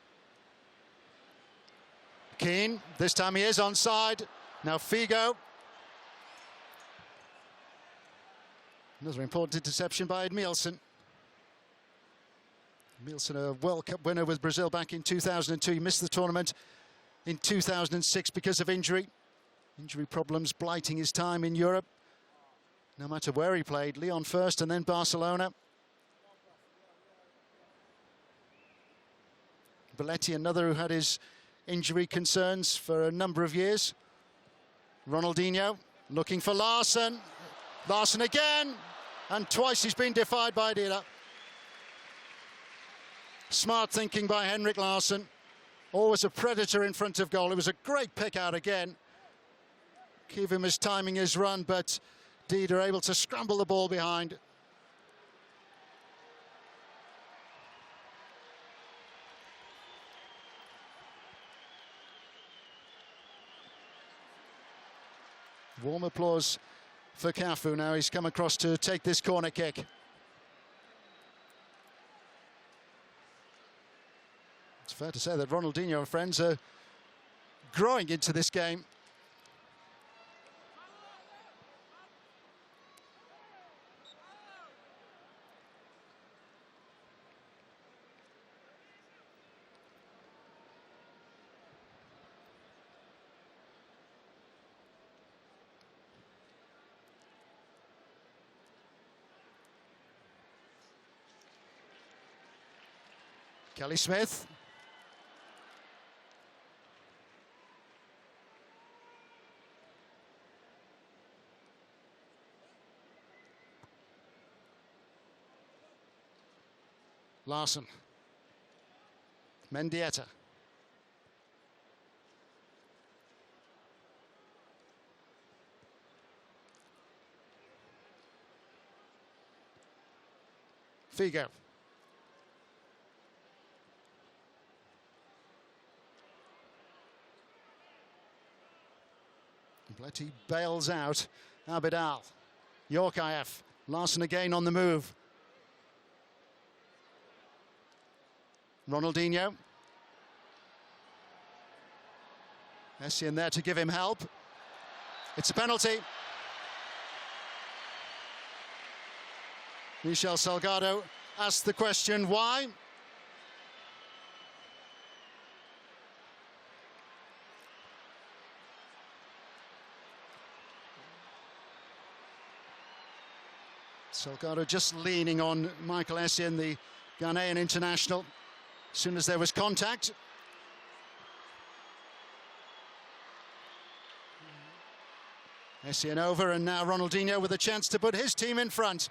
Keane, this time he is onside. Now Figo. Another important interception by Edmílson. Edmílson, a World Cup winner with Brazil back in 2002. He missed the tournament in 2006 because of injury. Injury problems blighting his time in Europe. No matter where he played, Lyon first and then Barcelona. Belletti, another who had his injury concerns for a number of years. Ronaldinho looking for Larsson. Larsson again, and twice he's been defied by Dida. Smart thinking by Henrik Larsson. Always a predator in front of goal. It was a great pick out again. Kluivert is timing his run, but Dida able to scramble the ball behind. Warm applause for Cafu now. He's come across to take this corner kick. It's fair to say that Ronaldinho and friends are growing into this game. Kelly Smith. Larsson. Mendieta. Figo. Belletti bails out Abidal. Yorkaev. Larsson again on the move. Ronaldinho. Essien there to give him help. It's a penalty. Míchel Salgado asked the question, why? Salgado just leaning on Michael Essien, the Ghanaian international, as soon as there was contact. Essien over, and now Ronaldinho with a chance to put his team in front.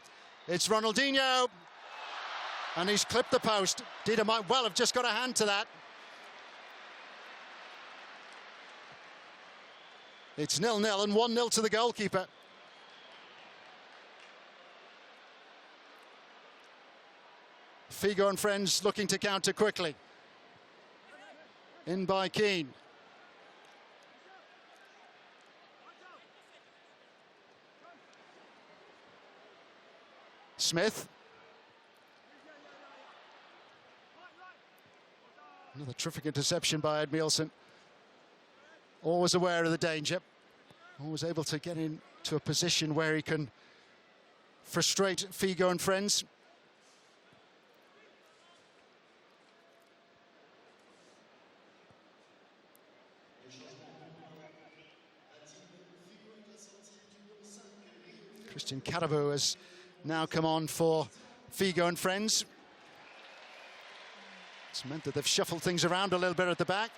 It's Ronaldinho, and he's clipped the post. Dida might well have just got a hand to that. It's 0-0 and 1-0 to the goalkeeper. Figo and friends looking to counter quickly. In by Keane. Smith. Another terrific interception by Edmílson. Always aware of the danger. Always able to get into a position where he can frustrate Figo and friends. Karembeu has now come on for Figo and friends. It's meant that they've shuffled things around a little bit at the back.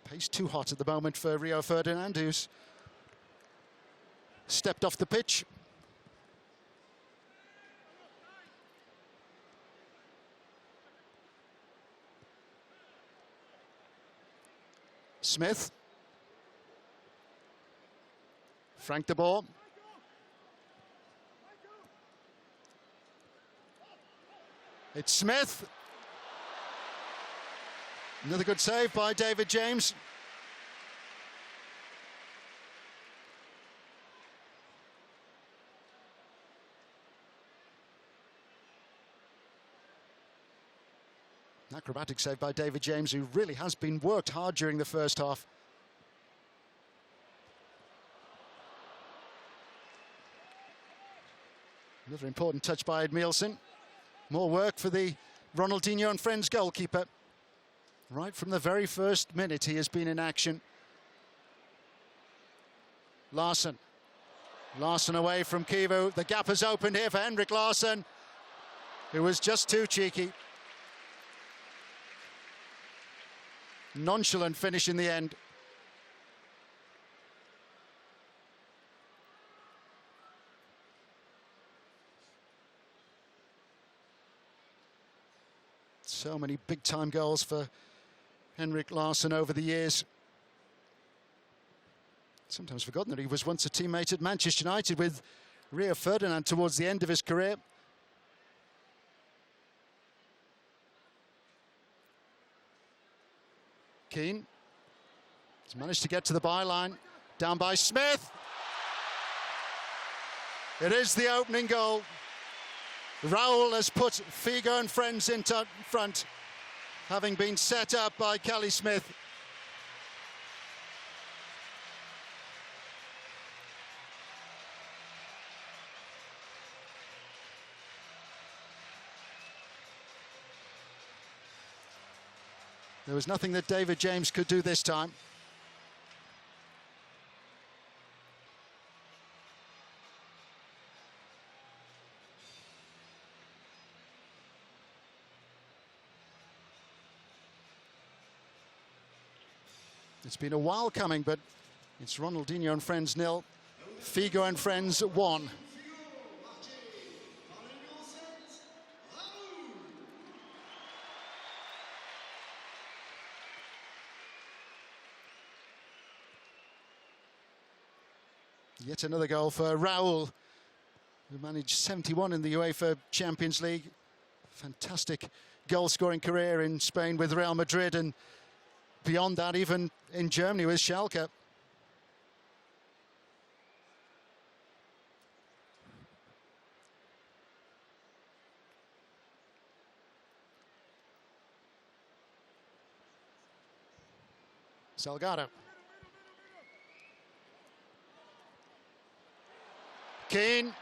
Pace too hot at the moment for Rio Ferdinand, who's stepped off the pitch. Smith. Frank de Boer. It's Smith. Another good save by David James. An acrobatic save by David James, who really has been worked hard during the first half. Another important touch by Edmílson. More work for the Ronaldinho and friends goalkeeper. Right from the very first minute he has been in action. Larsson. Larsson away from Kivu. The gap has opened here for Henrik Larsson, who was just too cheeky. Nonchalant finish in the end. So many big-time goals for Henrik Larsson over the years. Sometimes forgotten that he was once a teammate at Manchester United with Rio Ferdinand towards the end of his career. Keane has managed to get to the byline. Down by Smith. It is the opening goal. Raúl has put Figo and friends in front, having been set up by Kelly Smith. There was nothing that David James could do this time. It's been a while coming, but it's Ronaldinho and friends 0, Figo and friends 1. Yet another goal for Raúl, who managed 71 in the UEFA Champions League. Fantastic goal-scoring career in Spain with Real Madrid, and beyond that, even in Germany with Schalke. Salgado. Keane.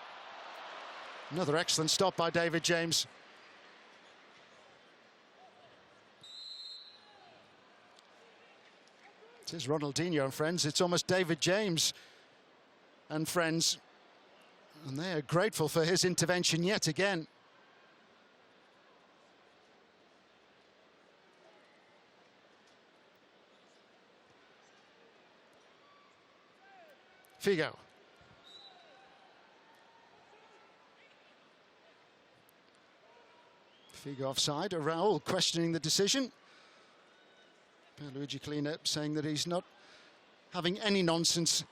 Another excellent stop by David James. It is Ronaldinho and friends. It's almost David James and friends. And they are grateful for his intervention yet again. Figo. Figo offside. Raúl questioning the decision. Luigi Cleaner saying that he's not having any nonsense.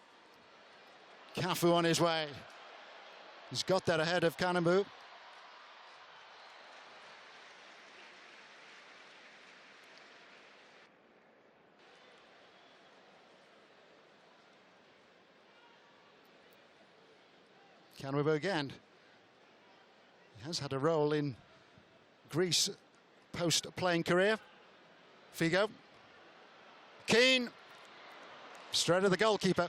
Cafu on his way. He's got that ahead of Karembeu. Karembeu again. He has had a role in Greece post-playing career. Figo. Keane. Straight at the goalkeeper.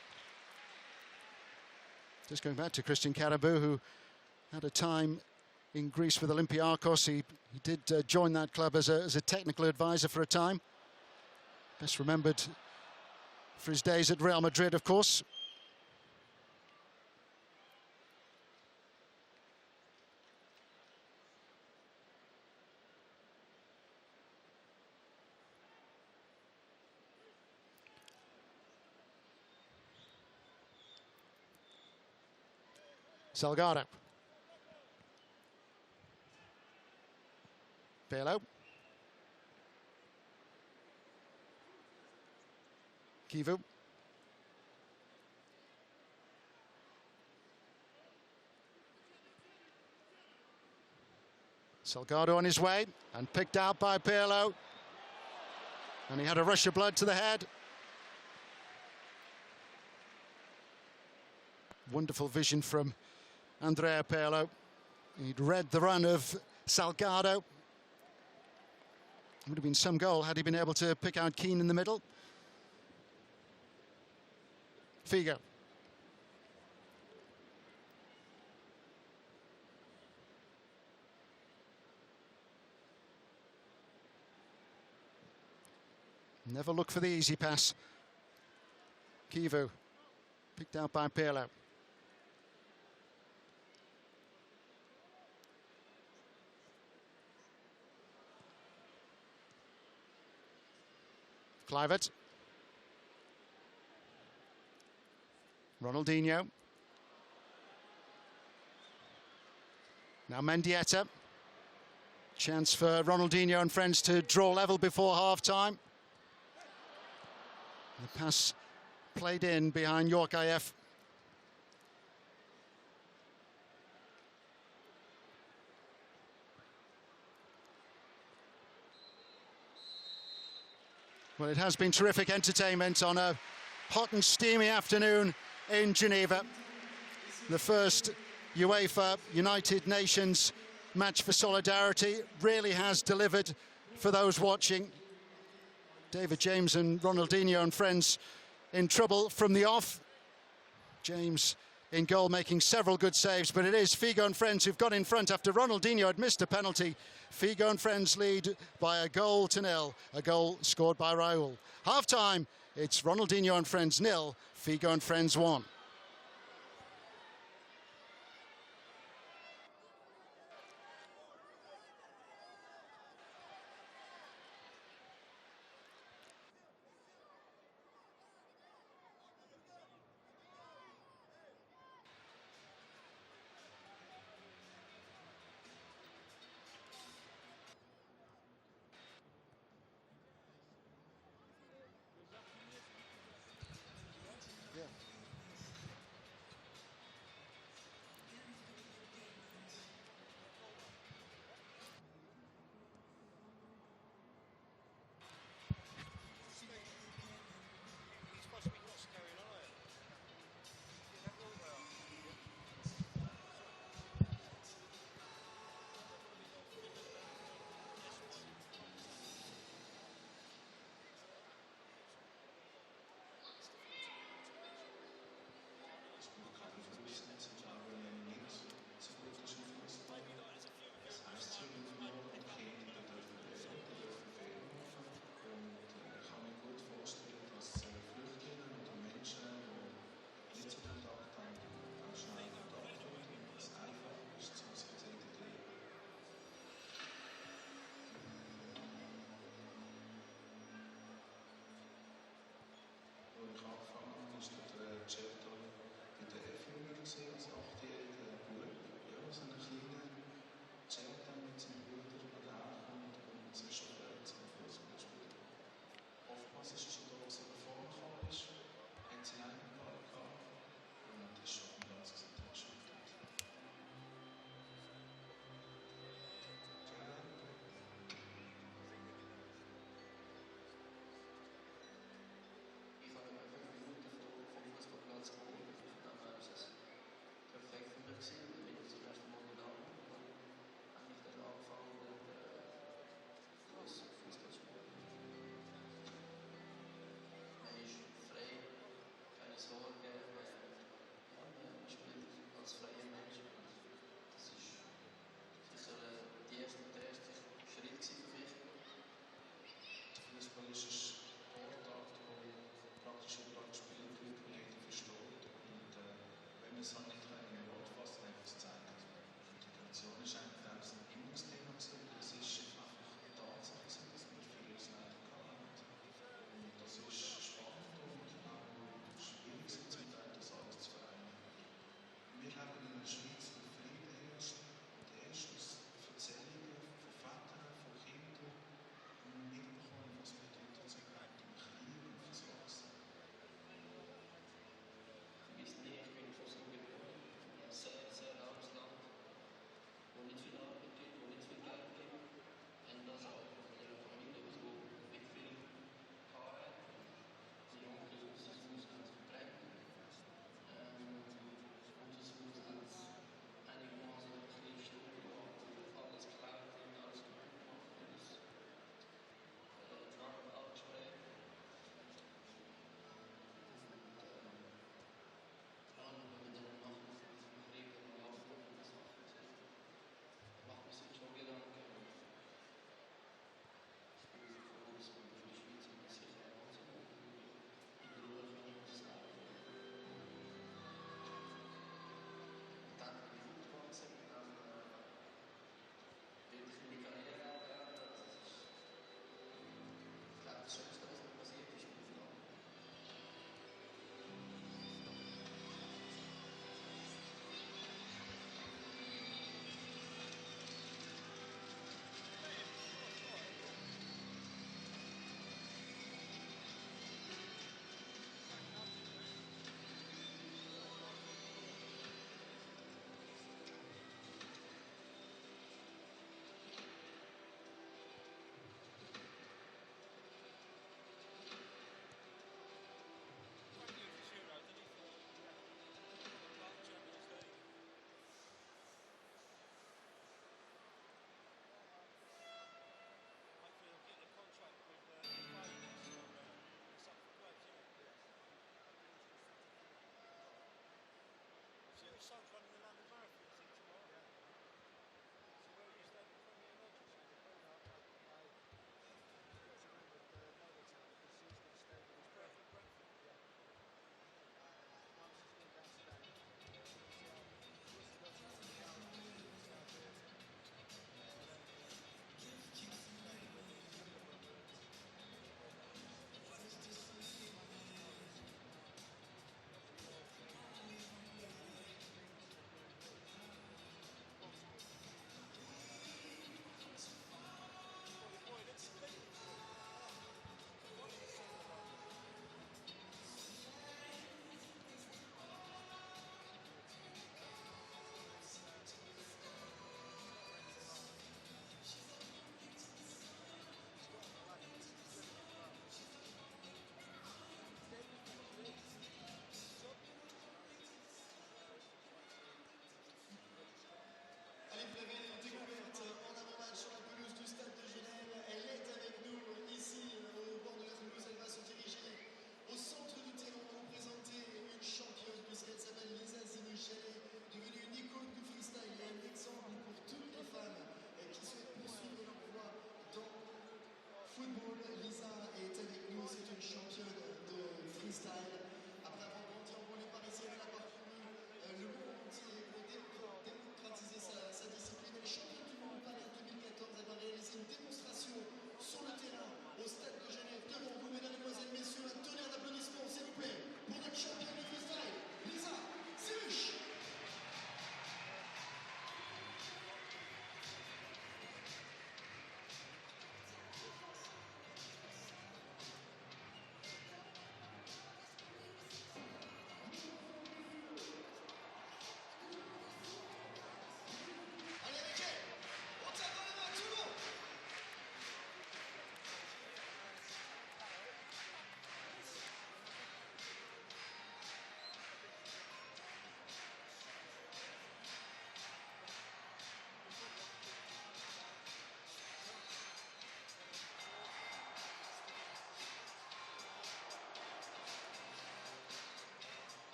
Just going back to Christian Karembeu, who had a time in Greece with Olympiacos. He did join that club as a technical advisor for a time. Best remembered for his days at Real Madrid, of course. Salgado. Pirlo. Kivu. Salgado on his way and picked out by Pirlo. And he had a rush of blood to the head. Wonderful vision from Andrea Pirlo. He'd read the run of Salgado. Would have been some goal had he been able to pick out Keane in the middle. Figo. Never look for the easy pass. Kivu. Picked out by Pirlo. Kluivert. Ronaldinho. Now Mendieta. Chance for Ronaldinho and friends to draw level before half-time. The pass played in behind Yorkaev. Well, it has been terrific entertainment on a hot and steamy afternoon in Geneva. The first UEFA United Nations match for solidarity really has delivered for those watching. David James and Ronaldinho and friends in trouble from the off. James in goal, making several good saves, but it is Figo and friends who've got in front after Ronaldinho had missed a penalty. Figo and friends lead by 1-0, a goal scored by Raúl. Half-time, it's Ronaldinho and friends 0, Figo and friends 1.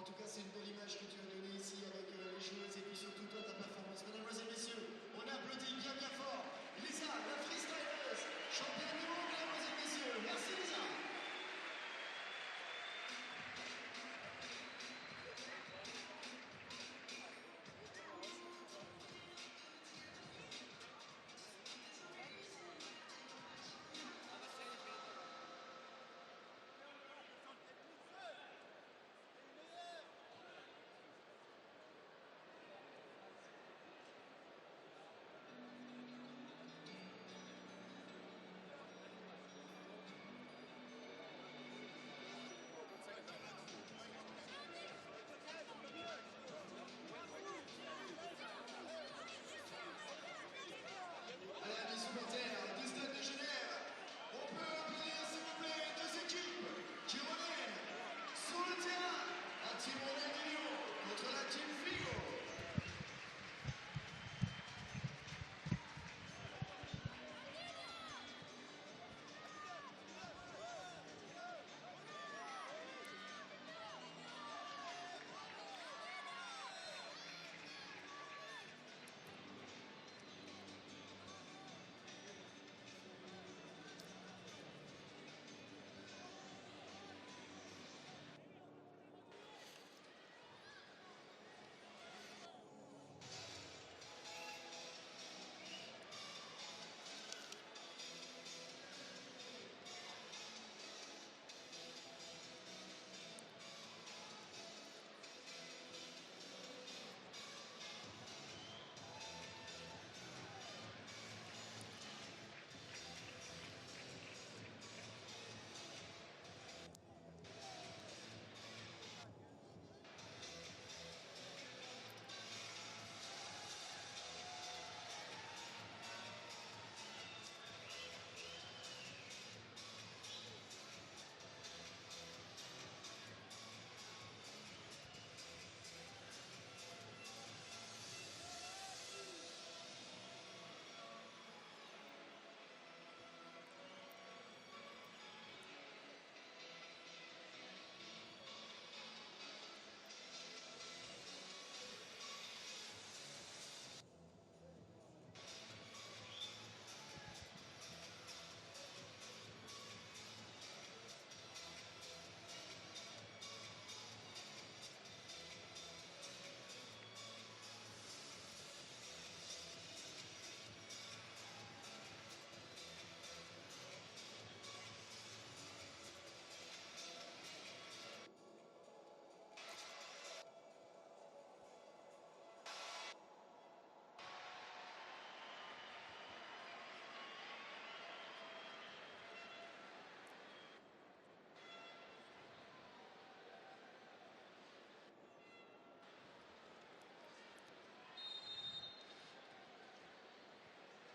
tout cas, c'est une belle image que tu as donnée ici avec les joueuses et puis surtout toi, ta performance. Mesdames et messieurs, on applaudit bien bien fort Lisa, la freestyleuse, championne du monde, mesdames et messieurs. Merci Lisa.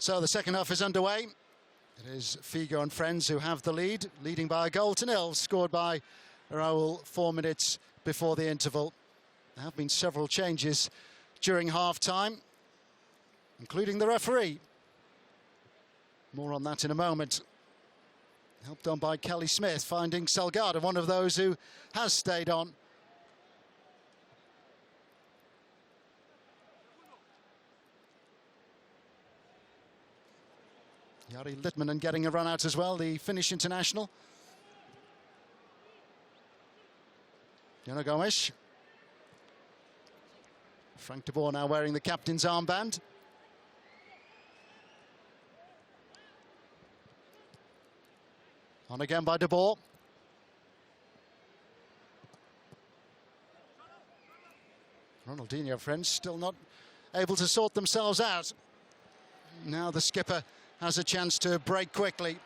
So the second half is underway. It is Figo and friends who have the lead, leading by a goal to nil, scored by Raúl 4 minutes before the interval. There have been several changes during half-time, including the referee. More on that in a moment. Helped on by Kelly Smith, finding Salgado, one of those who has stayed on. Jari Litmanen getting a run out as well, the Finnish international. Jono Gomes. Frank de Boer now wearing the captain's armband. On again by de Boer. Ronaldinho, friends, still not able to sort themselves out. Now the skipper has a chance to break quickly.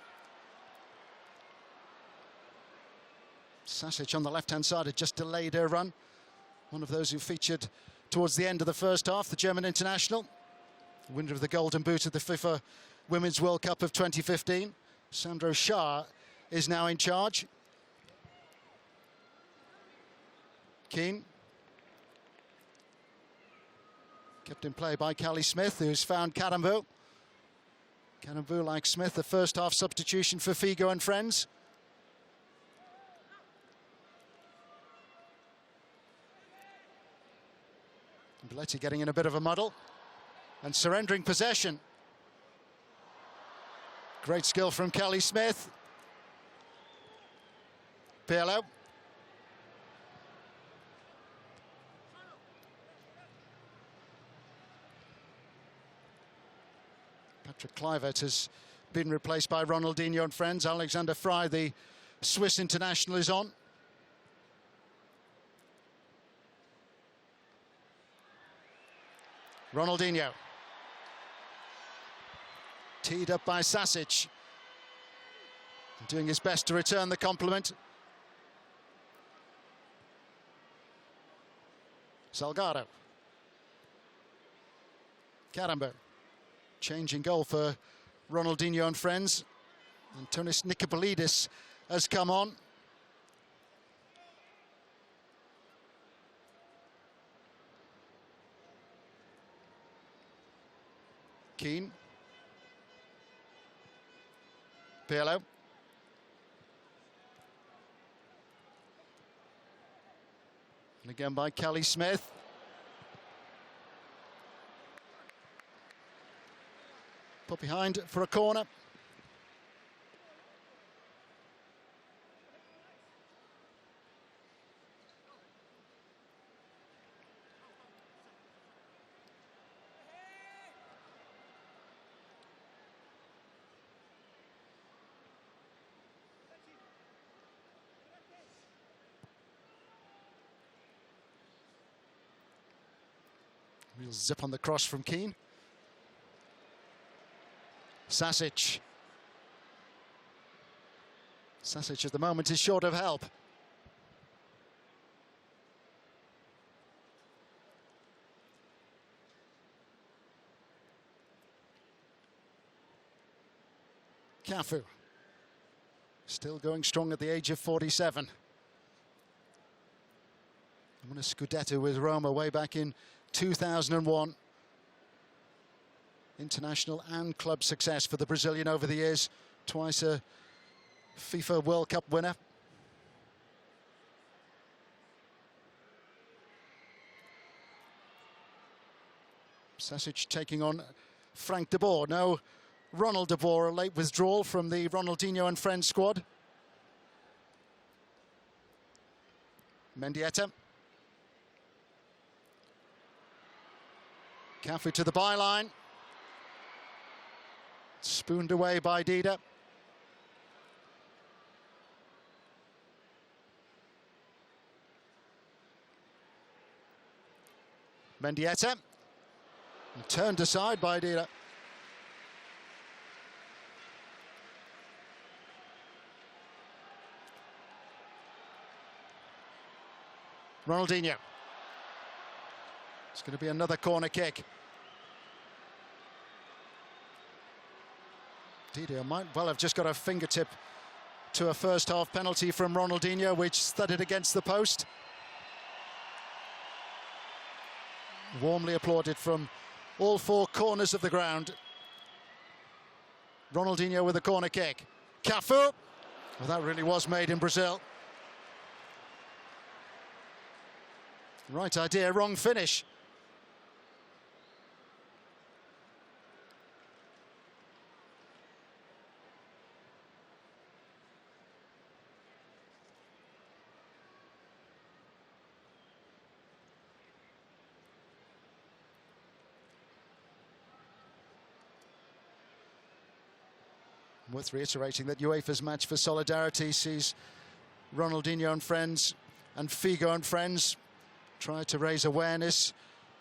Sasic on the left-hand side had just delayed her run. One of those who featured towards the end of the first half, the German international. Winner of the Golden Boot at the FIFA Women's World Cup of 2015. Sandro Schaar is now in charge. Keane. Kept in play by Kelly Smith, who's found Karembeu. Karembeu, like Smith, the first half substitution for Figo and friends. Belletti getting in a bit of a muddle and surrendering possession. Great skill from Kelly Smith. Pirlo. Kluivert has been replaced by Ronaldinho and friends. Alexander Frey, the Swiss international, is on. Ronaldinho. Teed up by Sasic. Doing his best to return the compliment. Salgado. Karembeu. Changing goal for Ronaldinho and friends. Antonis Nicopolidis has come on. Keane. Pirlo. And again by Kelly Smith. Put behind for a corner. Real zip on the cross from Keane. Sasic. Sasic at the moment is short of help. Cafu. Still going strong at the age of 47. Won a Scudetto with Roma way back in 2001. International and club success for the Brazilian over the years. Twice a FIFA World Cup winner. Sasic taking on Frank de Boer. No Ronald de Boer, a late withdrawal from the Ronaldinho and friends squad. Mendieta. Cafu to the byline. Spooned away by Dida. Mendieta. And turned aside by Dida. Ronaldinho. It's going to be another corner kick. Dida might well have just got a fingertip to a first half penalty from Ronaldinho, which thudded against the post. Warmly applauded from all four corners of the ground. Ronaldinho with a corner kick. Cafu. Well, that really was made in Brazil. Right idea, wrong finish. Worth reiterating that UEFA's match for solidarity sees Ronaldinho and friends and Figo and friends try to raise awareness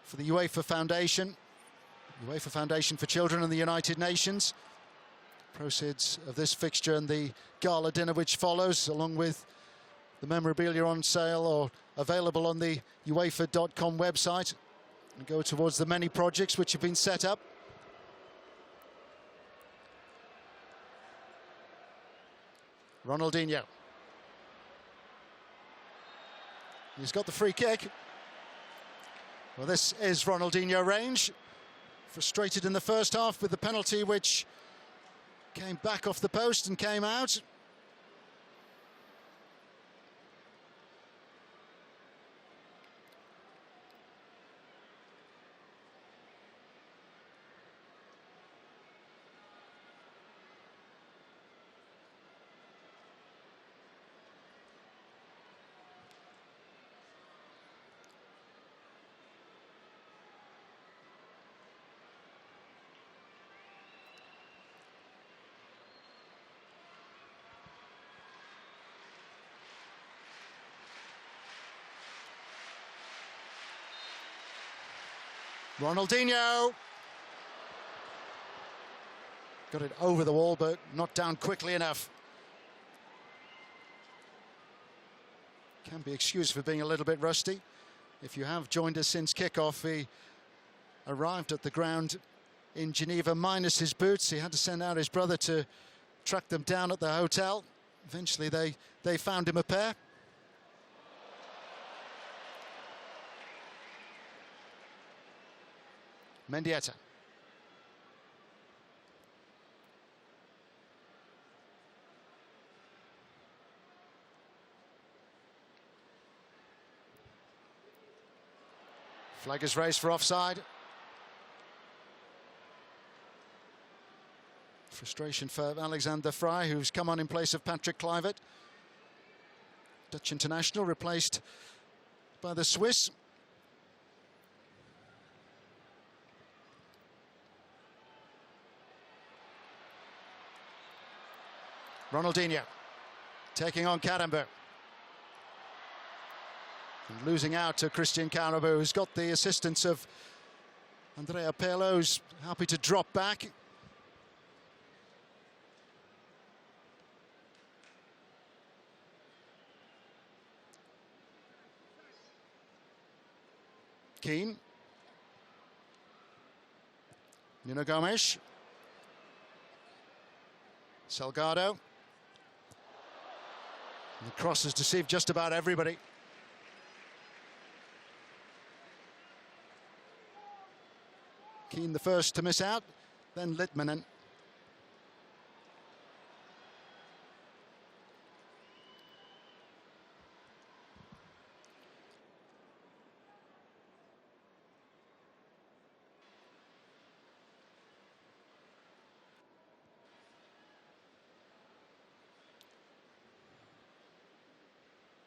for the UEFA Foundation for Children and the United Nations. Proceeds of this fixture and the gala dinner which follows, along with the memorabilia on sale or available on the UEFA.com website, and go towards the many projects which have been set up. Ronaldinho. He's got the free kick. Well, this is Ronaldinho range. Frustrated in the first half with the penalty, which came back off the post and came out. Ronaldinho. Got it over the wall, but not down quickly enough. Can be excused for being a little bit rusty. If you have joined us since kickoff, he arrived at the ground in Geneva minus his boots. He had to send out his brother to track them down at the hotel. Eventually they found him a pair. Mendieta. Flag is raised for offside. Frustration for Alexander Fry, who's come on in place of Patrick Kluivert. Dutch international replaced by the Swiss. Ronaldinho taking on Karembeu. And losing out to Christian Karembeu, who's got the assistance of Andrea Pirlo, who's happy to drop back. Keane. Nuno Gomes. Salgado. And the cross has deceived just about everybody. Keane the first to miss out, then Litmanen.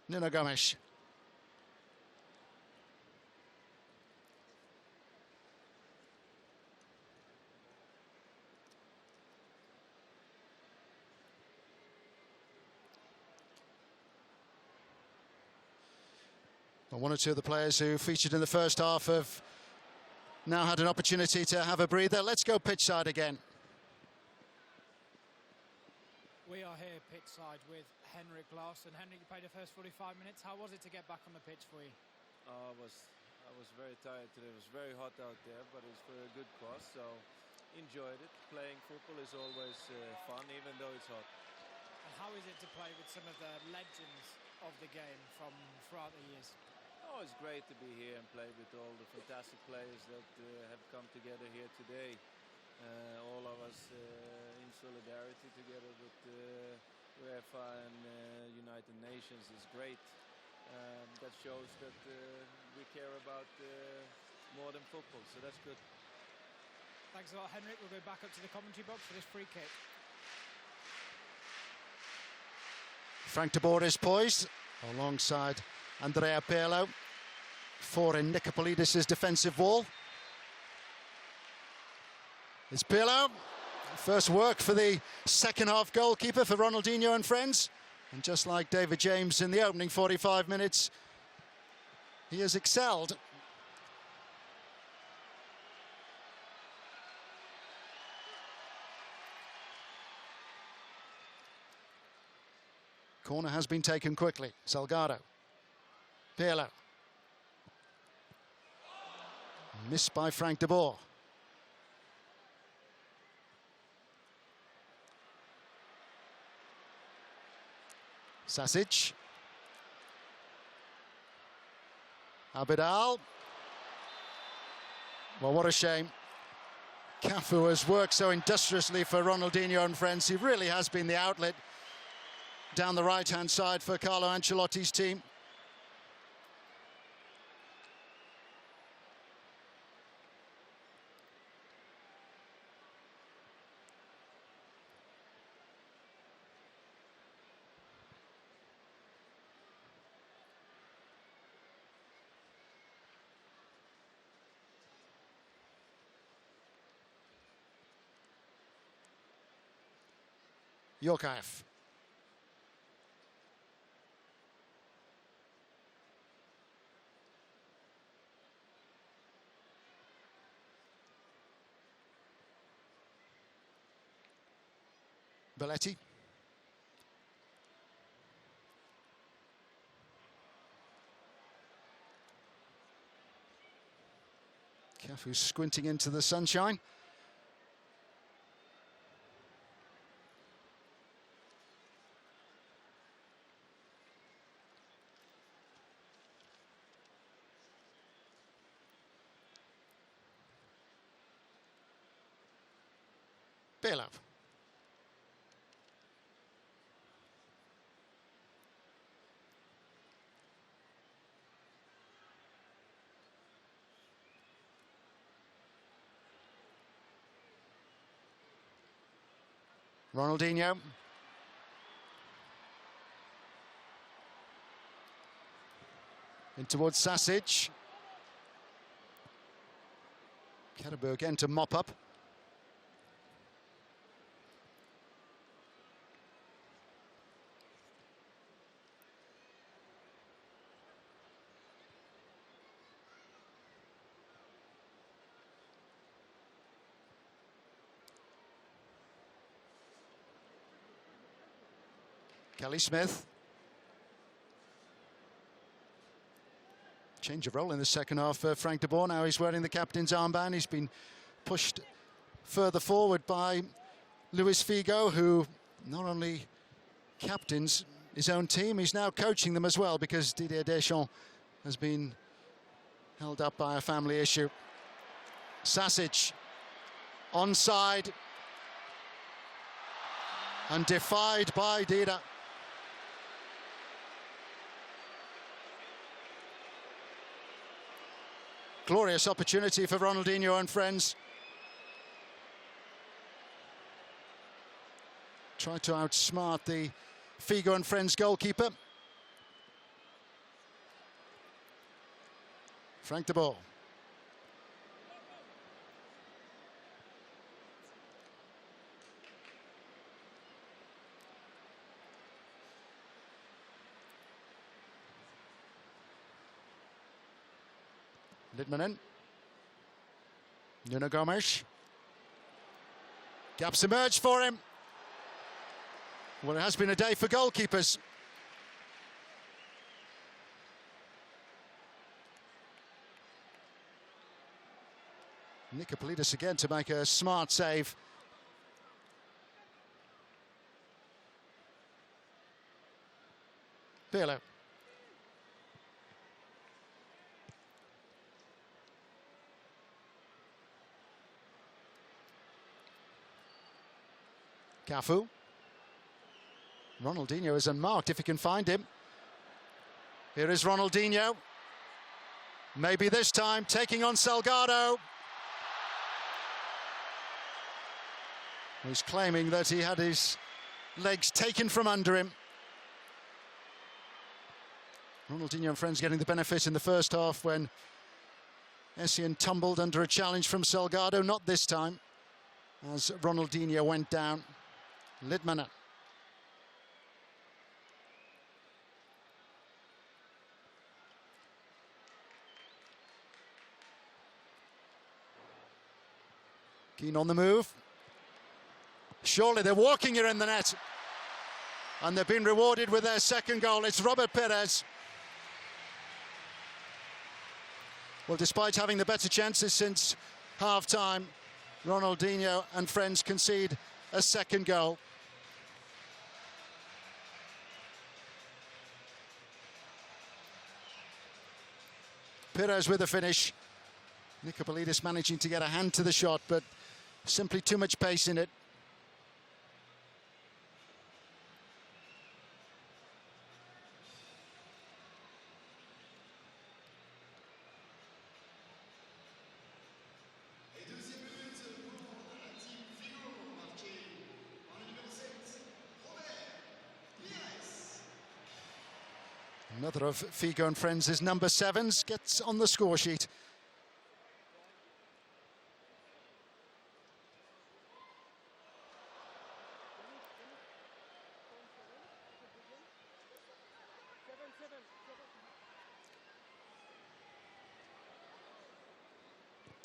Nuno Gomes. Well, one or two of the players who featured in the first half have now had an opportunity to have a breather. Let's go pitch side again. We are here pitch side with Henrik Larsson. Henrik, you played the first 45 minutes. How was it to get back on the pitch for you? I was very tired today. It was very hot out there, but it's for a good cause, so enjoyed it. Playing football is always fun, even though it's hot. And how is it to play with some of the legends of the game from throughout the years? Oh, it's great to be here and play with all the fantastic players that have come together here today. All of us in solidarity together with UEFA and United Nations is great. That shows that we care about more than football, so that's good. Thanks a lot, Henrik. We'll go back up to the commentary box for this free kick. Frank de Boer is poised alongside Andrea Pirlo for Nicopolidis' defensive wall. It's Pirlo. First work for the second half goalkeeper for Ronaldinho and friends. And just like David James in the opening 45 minutes, he has excelled. Corner has been taken quickly. Salgado. Pirlo. Missed by Frank de Boer. Sasic. Abidal. Well, what a shame. Cafu has worked so industriously for Ronaldinho and friends. He really has been the outlet down the right-hand side for Carlo Ancelotti's team. Yorkaev. Belletti. Cafu squinting into the sunshine. Pirlo. Ronaldinho. In towards Sasic. Karembeu again to mop up. Kelly Smith. Change of role in the second half for Frank de Boer. Now he's wearing the captain's armband. He's been pushed further forward by Luís Figo, who not only captains his own team, he's now coaching them as well, because Didier Deschamps has been held up by a family issue. Sasic onside and defied by Dida. Glorious opportunity for Ronaldinho and friends. Tried to outsmart the Figo and friends goalkeeper. Frank de Boer. Lidmanen. Nuno Gomes. Gaps emerged for him. Well, it has been a day for goalkeepers. Nicopolidis again to make a smart save. Pirlo. Cafu. Ronaldinho is unmarked if he can find him. Here is Ronaldinho. Maybe this time taking on Salgado. He's claiming that he had his legs taken from under him. Ronaldinho and friends getting the benefit in the first half when Essien tumbled under a challenge from Salgado. Not this time, as Ronaldinho went down. Lidmanen. Keane on the move. Surely they're walking here in the net. And they've been rewarded with their second goal. It's Robert Pires. Well, despite having the better chances since half-time, Ronaldinho and friends concede a second goal. Pires with a finish. Nicopolidis managing to get a hand to the shot, but simply too much pace in it. Another of Figo and friends' number 7s gets on the score sheet.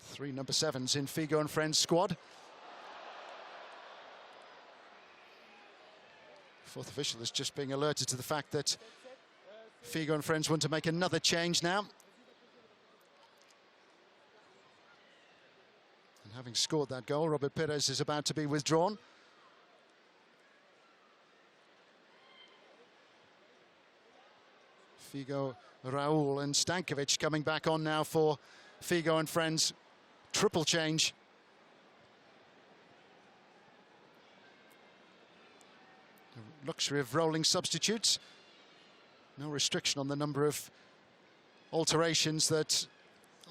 Three number 7s in Figo and friends' squad. Fourth official is just being alerted to the fact that Figo and friends want to make another change now. And having scored that goal, Robert Pires is about to be withdrawn. Figo, Raúl and Stanković coming back on now for Figo and friends. Triple change. The luxury of rolling substitutes. No restriction on the number of alterations that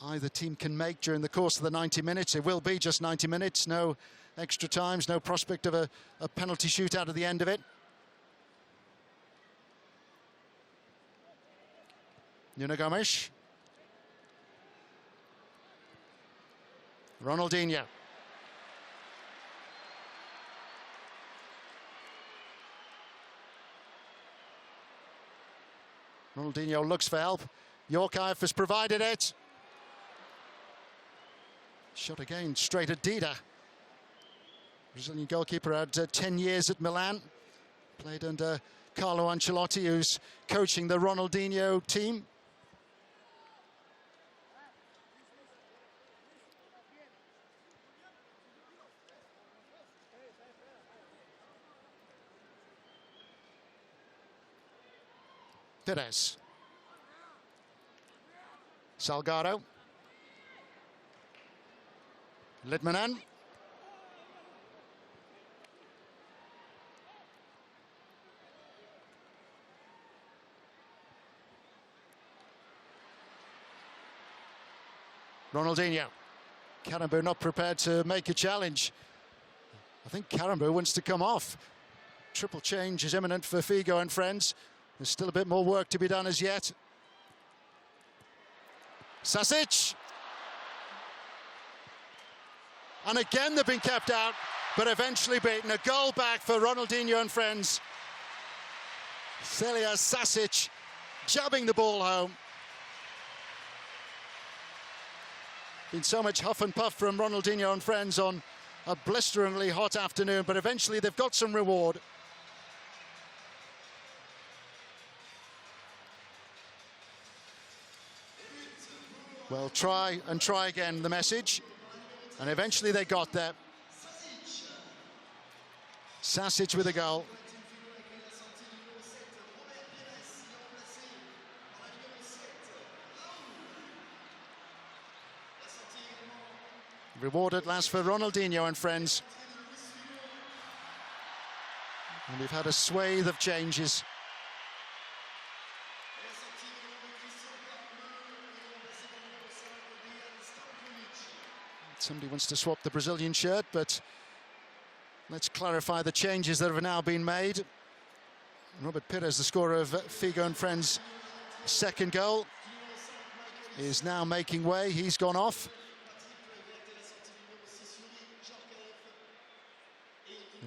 either team can make during the course of the 90 minutes. It will be just 90 minutes, no extra times, no prospect of a penalty shootout at the end of it. Nuno Gomes. Ronaldinho. Ronaldinho looks for help. Yorkaeff has provided it. Shot again, straight at Dida. Brazilian goalkeeper had 10 years at Milan. Played under Carlo Ancelotti, who's coaching the Ronaldinho team. Pires. Salgado. Litmanen. Ronaldinho. Karembeu not prepared to make a challenge. I think Karembeu wants to come off. Triple change is imminent for Figo and friends. There's still a bit more work to be done as yet. Sasic. And again they've been kept out, but eventually beaten. A goal back for Ronaldinho and friends. Celia Sasic jabbing the ball home. Been so much huff and puff from Ronaldinho and friends on a blisteringly hot afternoon, but eventually they've got some reward. Well, try and try again, the message. And eventually they got there. Sasic with a goal. Reward at last for Ronaldinho and friends. And we've had a swathe of changes. Somebody wants to swap the Brazilian shirt, but let's clarify the changes that have now been made. Robert Pires, the scorer of Figo and friends' second goal, is now making way. He's gone off.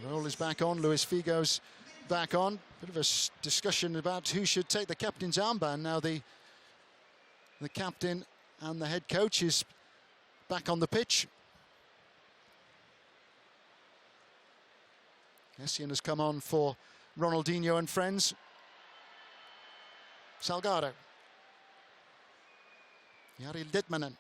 Raúl is back on. Luís Figo's back on. Bit of a discussion about who should take the captain's armband. Now the captain and the head coach is back on the pitch. Essien has come on for Ronaldinho and friends. Salgado. Jari Litmanen.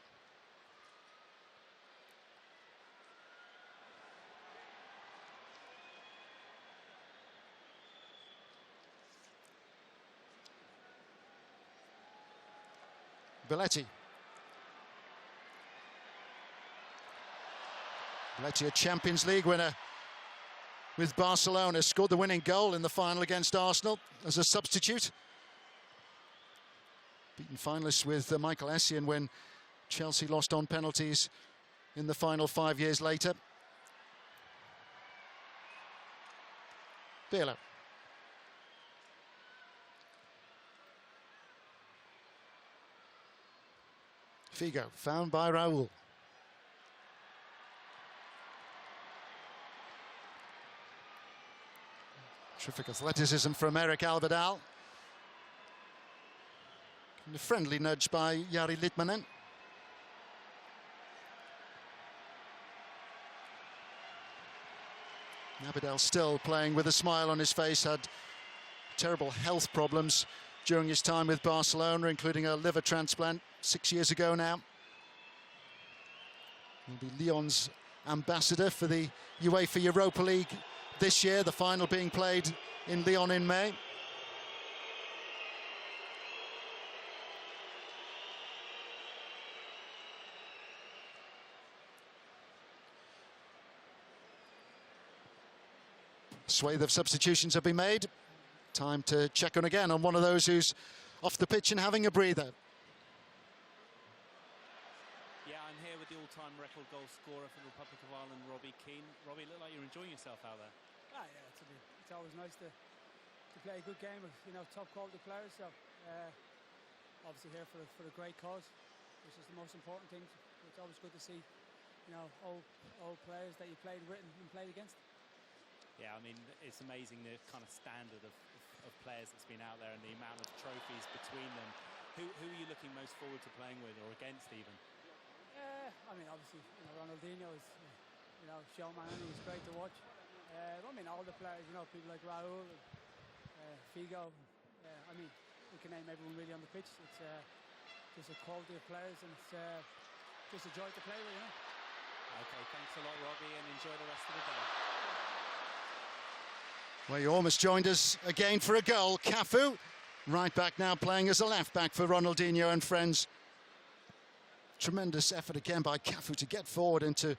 Belletti. Belletti, a Champions League winner with Barcelona, scored the winning goal in the final against Arsenal as a substitute. Beaten finalists with Míchel Essien when Chelsea lost on penalties in the final 5 years later. Pirlo. Figo, found by Raúl. Terrific athleticism from Abidal. And a friendly nudge by Jari Litmanen. Abidal still playing with a smile on his face, had terrible health problems during his time with Barcelona, including a liver transplant 6 years ago now. He'll be Lyon's ambassador for the UEFA Europa League this year, the final being played in Lyon in May. Swathe of substitutions have been made. Time to check on again on one of those who's off the pitch and having a breather. Yeah, I'm here with the all-time record goal scorer for the Republic of Ireland, Robbie Keane. Robbie, look like you're enjoying yourself out there. Ah, yeah, it's always nice to play a good game with, you know, top quality players. So obviously here for the great cause, which is the most important thing. It's always good to see, you know, old players that you played with and played against. Yeah, I mean, it's amazing the kind of standard of players that's been out there and the amount of trophies between them. Who are you looking most forward to playing with or against even? I mean, obviously, you know, Ronaldinho is, you know, showman, and he's great to watch. I mean, all the players, you know, people like Raúl, Figo. I mean, we can name everyone really on the pitch. It's just a quality of players, and it's just a joy to play with, you know. Okay, thanks a lot, Robbie, and enjoy the rest of the day. Well, you almost joined us again for a goal. Cafu, right back now, playing as a left back for Ronaldinho and friends. Tremendous effort again by Cafu to get forward and to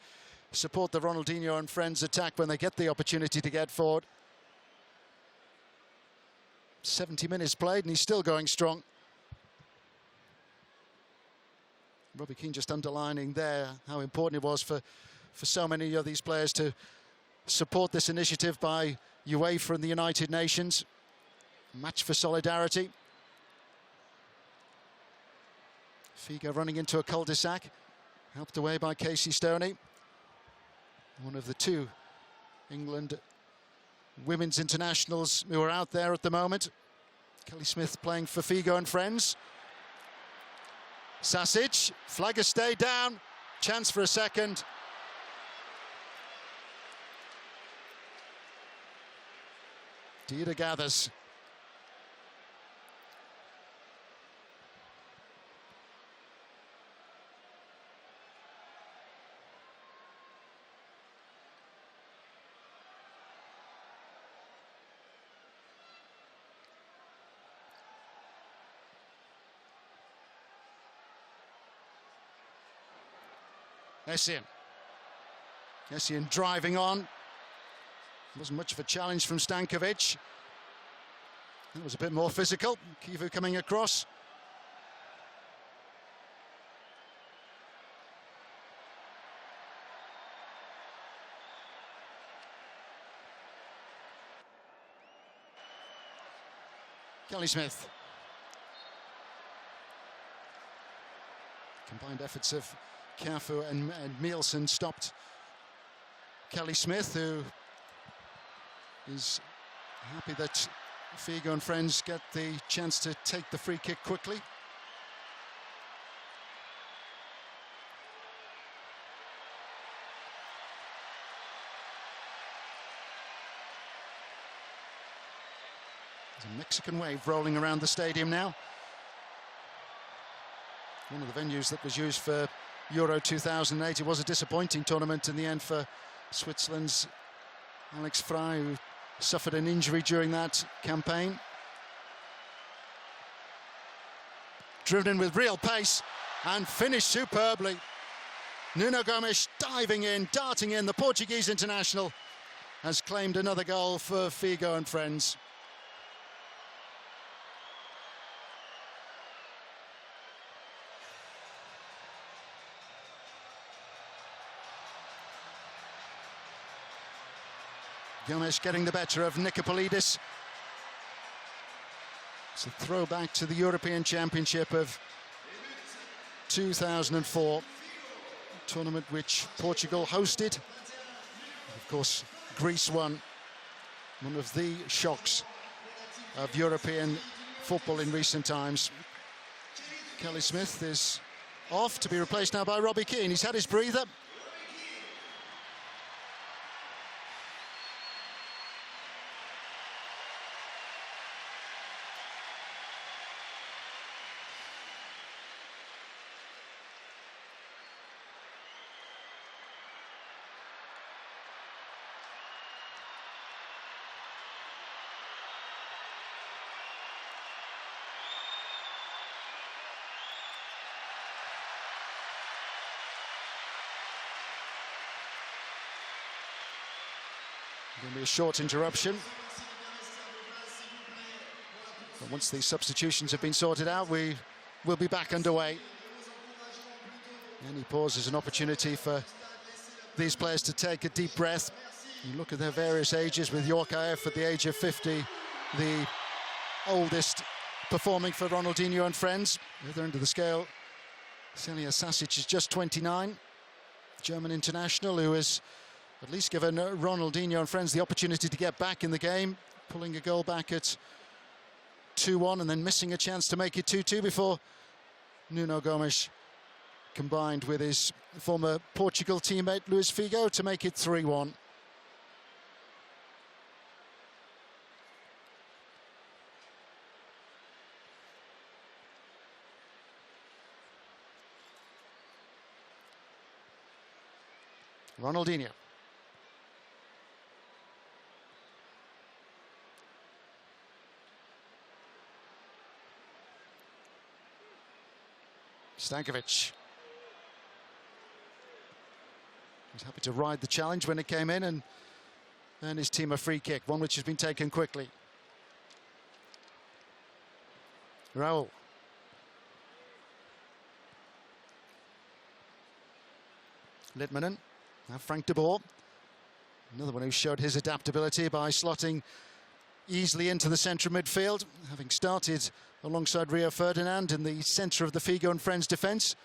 support the Ronaldinho and friends attack when they get the opportunity to get forward. 70 minutes played and he's still going strong. Robbie Keane just underlining there how important it was for so many of these players to support this initiative by UEFA and the United Nations. Match for solidarity. Figo running into a cul-de-sac, helped away by Casey Stoney. One of the two England women's internationals who are out there at the moment. Kelly Smith playing for Figo and friends. Sasic, flag has stayed down, chance for a second. Dida gathers. Essien driving on. Wasn't much of a challenge from Stanković. That was a bit more physical. Kivu coming across. Kelly Smith. Combined efforts of Cafu and Edmílson stopped Kelly Smith, who is happy that Figo and friends get the chance to take the free kick quickly. There's a Mexican wave rolling around the stadium now. One of the venues that was used for Euro 2008. It was a disappointing tournament in the end for Switzerland's Alex Frey, who suffered an injury during that campaign. Driven in with real pace and finished superbly. Nuno Gomes diving in, darting in. The Portuguese international has claimed another goal for Figo and friends. Gomes getting the better of Nicopolidis. It's a throwback to the European Championship of 2004, a tournament which Portugal hosted. Of course, Greece won. One of the shocks of European football in recent times. Kelly Smith is off to be replaced now by Robbie Keane. He's had his breather. Going to be a short interruption. But once these substitutions have been sorted out, we will be back underway. Any pause is an opportunity for these players to take a deep breath. You look at their various ages, with Yorkaev at the age of 50, the oldest performing for Ronaldinho and friends. The other end of the scale, Celia Sasic is just 29, German international, who has at least given Ronaldinho and friends the opportunity to get back in the game, pulling a goal back at 2-1 and then missing a chance to make it 2-2 before Nuno Gomes combined with his former Portugal teammate Luís Figo to make it 3-1. Ronaldinho. Stanković. He's happy to ride the challenge when it came in and earn his team a free kick, one which has been taken quickly. Raúl. Lidmanen. Now Frank de Boer. Another one who showed his adaptability by slotting easily into the centre of midfield, having started alongside Rio Ferdinand in the centre of the Figo and friends defence.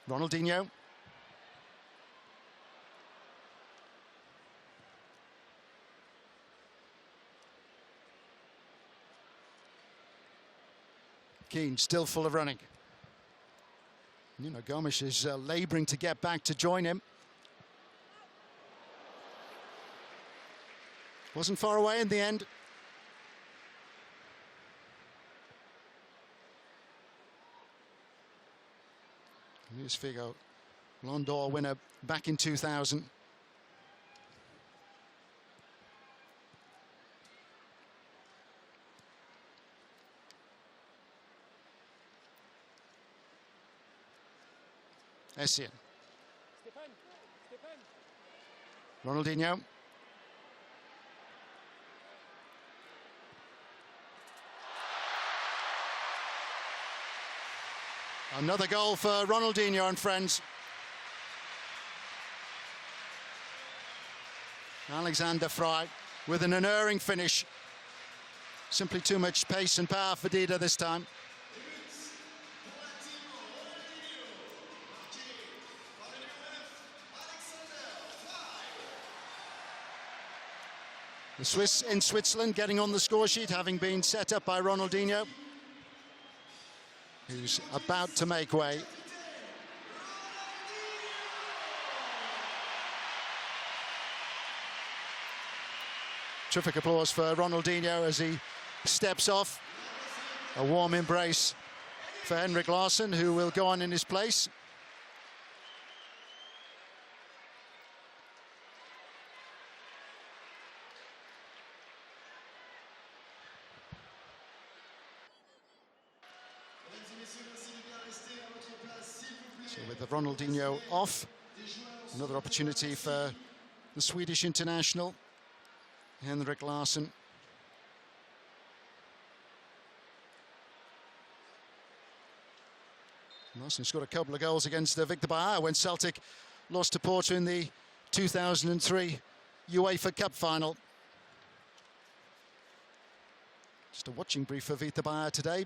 Ronaldinho. Keane still full of running. Nuno Gomes is labouring to get back to join him. Wasn't far away in the end. Luís Figo, Ballon d'Or winner back in 2000. Essien. Ronaldinho. Another goal for Ronaldinho and friends. Alexander Frey with an unerring finish. Simply too much pace and power for Dida this time. The Swiss in Switzerland getting on the score sheet, having been set up by Ronaldinho, who's about to make way. Terrific applause for Ronaldinho as he steps off. A warm embrace for Henrik Larsson, who will go on in his place. So with the Ronaldinho off, another opportunity for the Swedish international, Henrik Larsson. Larsson scored a couple of goals against Victor Boer when Celtic lost to Porto in the 2003 UEFA Cup final. Just a watching brief for Victor Boer today.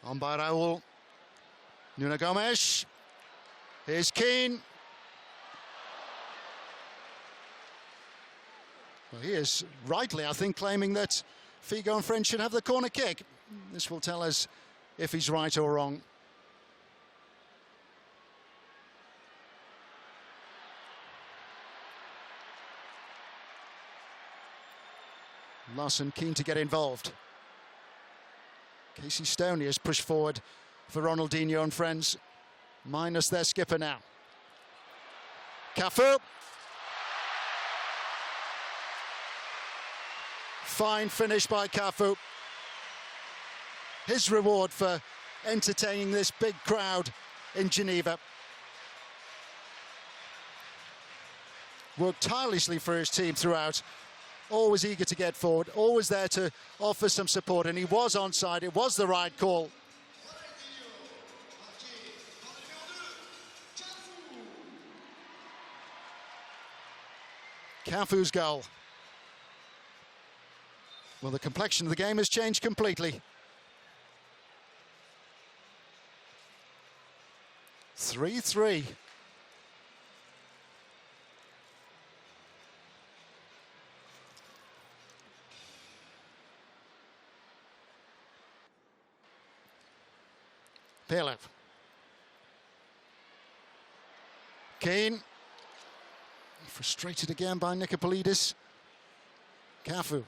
On by Raúl. Nuno Gomes. Here's Keane. Well, he is rightly, I think, claiming that Figo and friends should have the corner kick. This will tell us if he's right or wrong. Larsson keen to get involved. Casey Stoney has pushed forward for Ronaldinho and friends, minus their skipper now. Cafu. Fine finish by Cafu. His reward for entertaining this big crowd in Geneva. Worked tirelessly for his team throughout. Always eager to get forward, always there to offer some support, and he was onside. It was the right call. Cafu's goal. Well, the complexion of the game has changed completely. 3-3. Pirlo. Kane. Frustrated again by Nicopolidis. Cafu.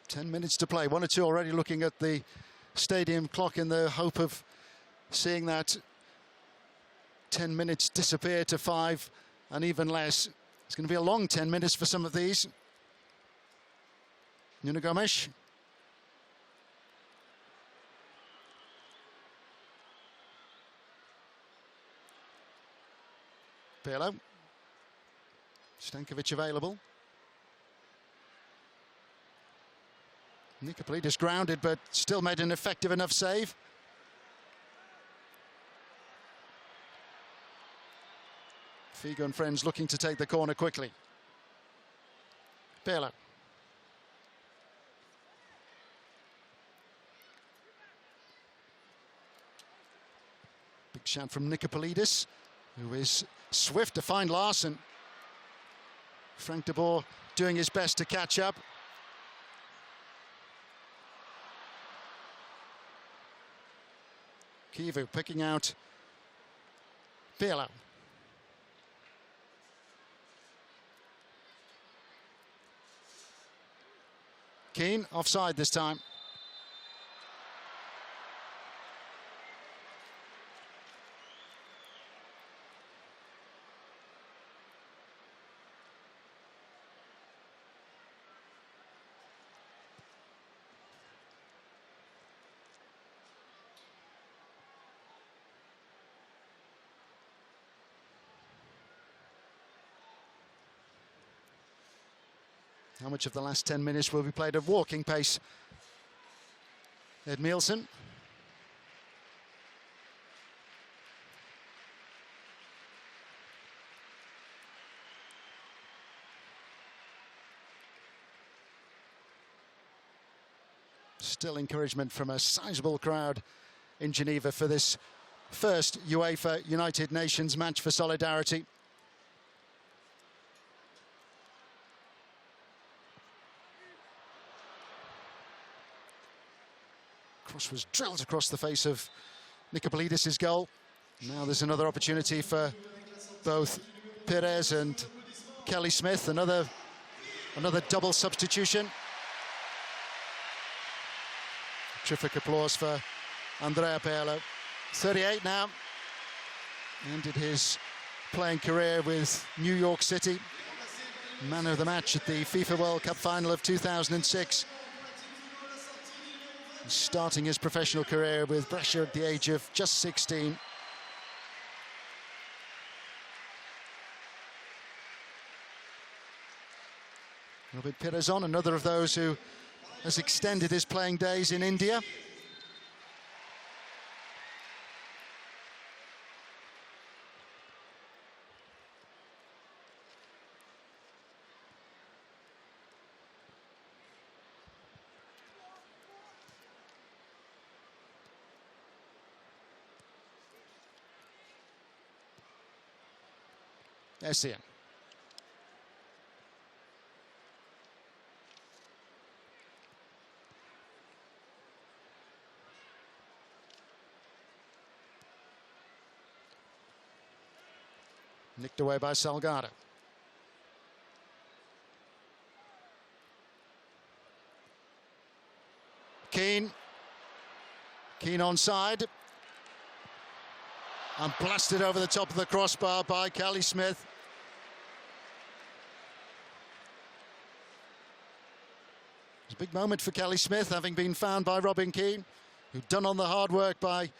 Ten minutes to play. 1 or 2 already looking at the stadium clock in the hope of seeing that 10 minutes disappear to 5 and even less. It's going to be a long 10 minutes for some of these. Nuno Gomes. Pirlo. Stanković available. Nicopolidis grounded, but still made an effective enough save. Figo and friends looking to take the corner quickly. Pirlo. Big shot from Nicopolidis, who is swift to find Larsson. Frank de Boer doing his best to catch up. Kivu picking out Pirlo. Keane offside this time. How much of the last 10 minutes will be played at walking pace? Edmílson. Still encouragement from a sizable crowd in Geneva for this first UEFA United Nations match for solidarity. Cross was drilled across the face of Nicopolidis' goal. Now there's another opportunity for both Pires and Kelly Smith. Another double substitution. Terrific applause for Andrea Pirlo. 38 now. Ended his playing career with New York City. Man of the match at the FIFA World Cup final of 2006. Starting his professional career with Brescia at the age of just 16. Robert Pires on, another of those who has extended his playing days in India. Essien. Nicked away by Salgado. Keane onside. And blasted over the top of the crossbar by Cali Smith. It's a big moment for Cali Smith, having been found by Robin Keane, who'd done on the hard work by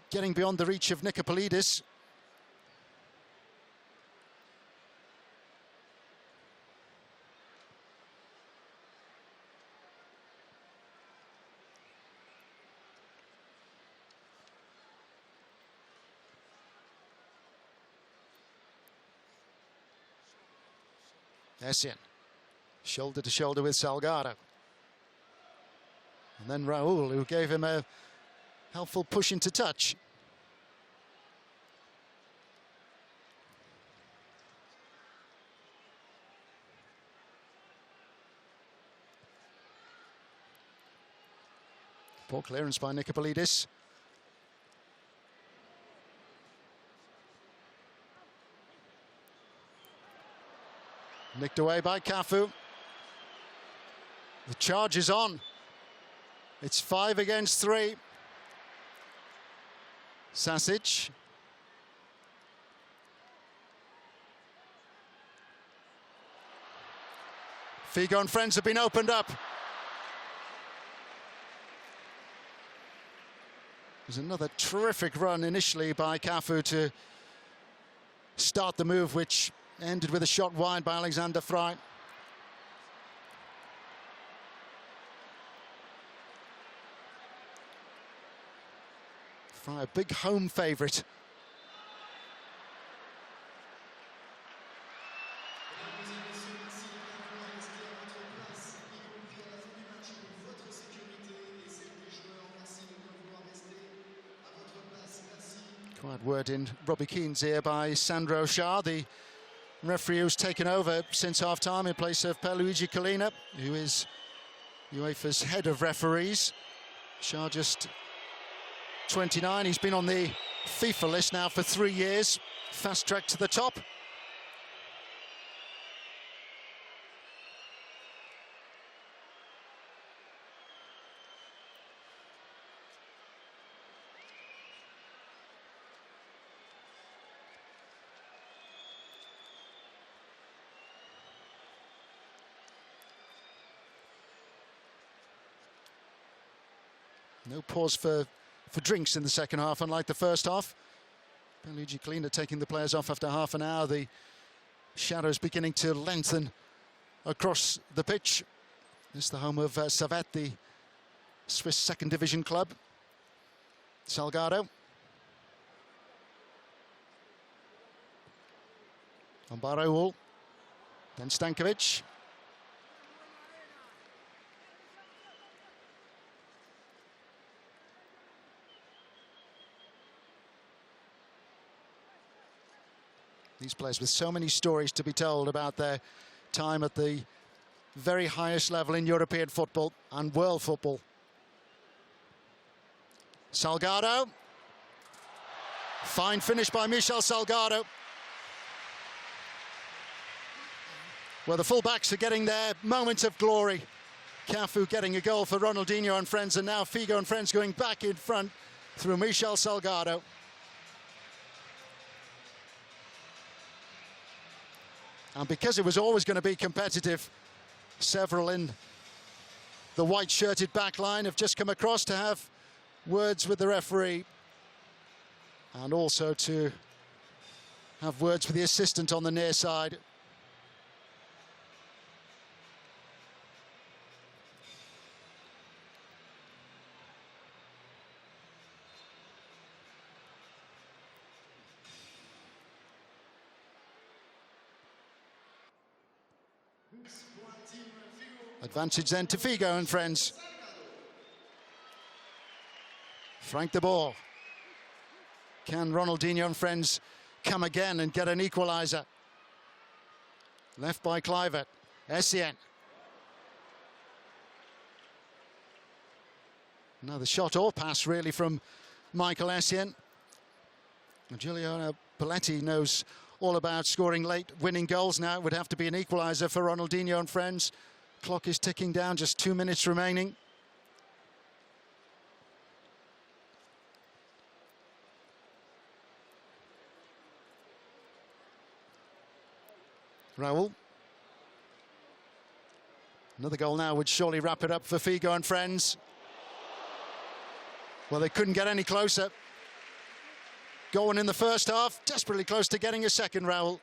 getting beyond the reach of Nicopolidis. Essien, shoulder to shoulder with Salgado. And then Raúl, who gave him a helpful push into touch. Poor clearance by Nicopolidis. Nicked away by Cafu. The charge is on. It's 5 against 3. Sasic. Figo and friends have been opened up. There's another terrific run initially by Cafu to start the move, which ended with a shot wide by Alexander Frey. Frey, a big home favourite. Quiet word in Robbie Keane's ear by Sandro Shah, the referee who's taken over since half-time in place of Pierluigi Collina, who is UEFA's head of referees. Shah just 29. He's been on the FIFA list now for 3 years. Fast track to the top. No pause for drinks in the second half, unlike the first half. Pierluigi Collina taking the players off after half an hour. The shadows beginning to lengthen across the pitch. This is the home of Servette, the Swiss second division club. Salgado. On by Raúl. Then Stanković. These players with so many stories to be told about their time at the very highest level in European football and world football. Salgado. Fine finish by Míchel Salgado. Well, the full-backs are getting their moment of glory. Cafu getting a goal for Ronaldinho and friends, and now Figo and friends going back in front through Míchel Salgado. And because it was always going to be competitive, several in the white-shirted back line have just come across to have words with the referee and also to have words with the assistant on the near side. Advantage then to Figo and friends. Frank de Boer. Can Ronaldinho and friends come again and get an equaliser? Left by Kluivert. Essien. Another shot or pass really from Michael Essien. Juliano Belletti knows all about scoring late winning goals now. It would have to be an equaliser for Ronaldinho and friends. Clock is ticking down, just 2 minutes remaining. Raúl. Another goal now would surely wrap it up for Figo and friends. Well, they couldn't get any closer. Going in the first half, desperately close to getting a second, Raúl.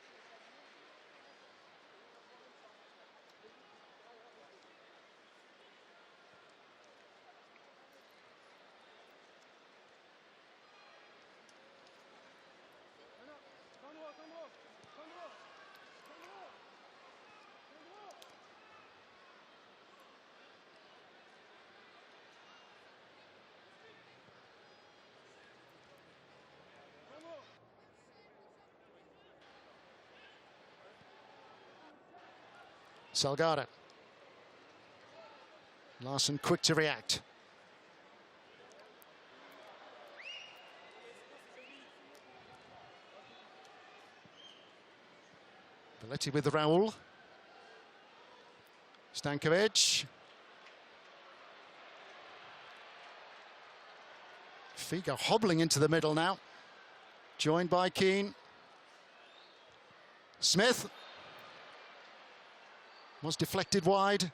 Salgado. Larsson quick to react. Belletti with Raúl. Stanković. Figo hobbling into the middle now. Joined by Keane. Smith. Was deflected wide.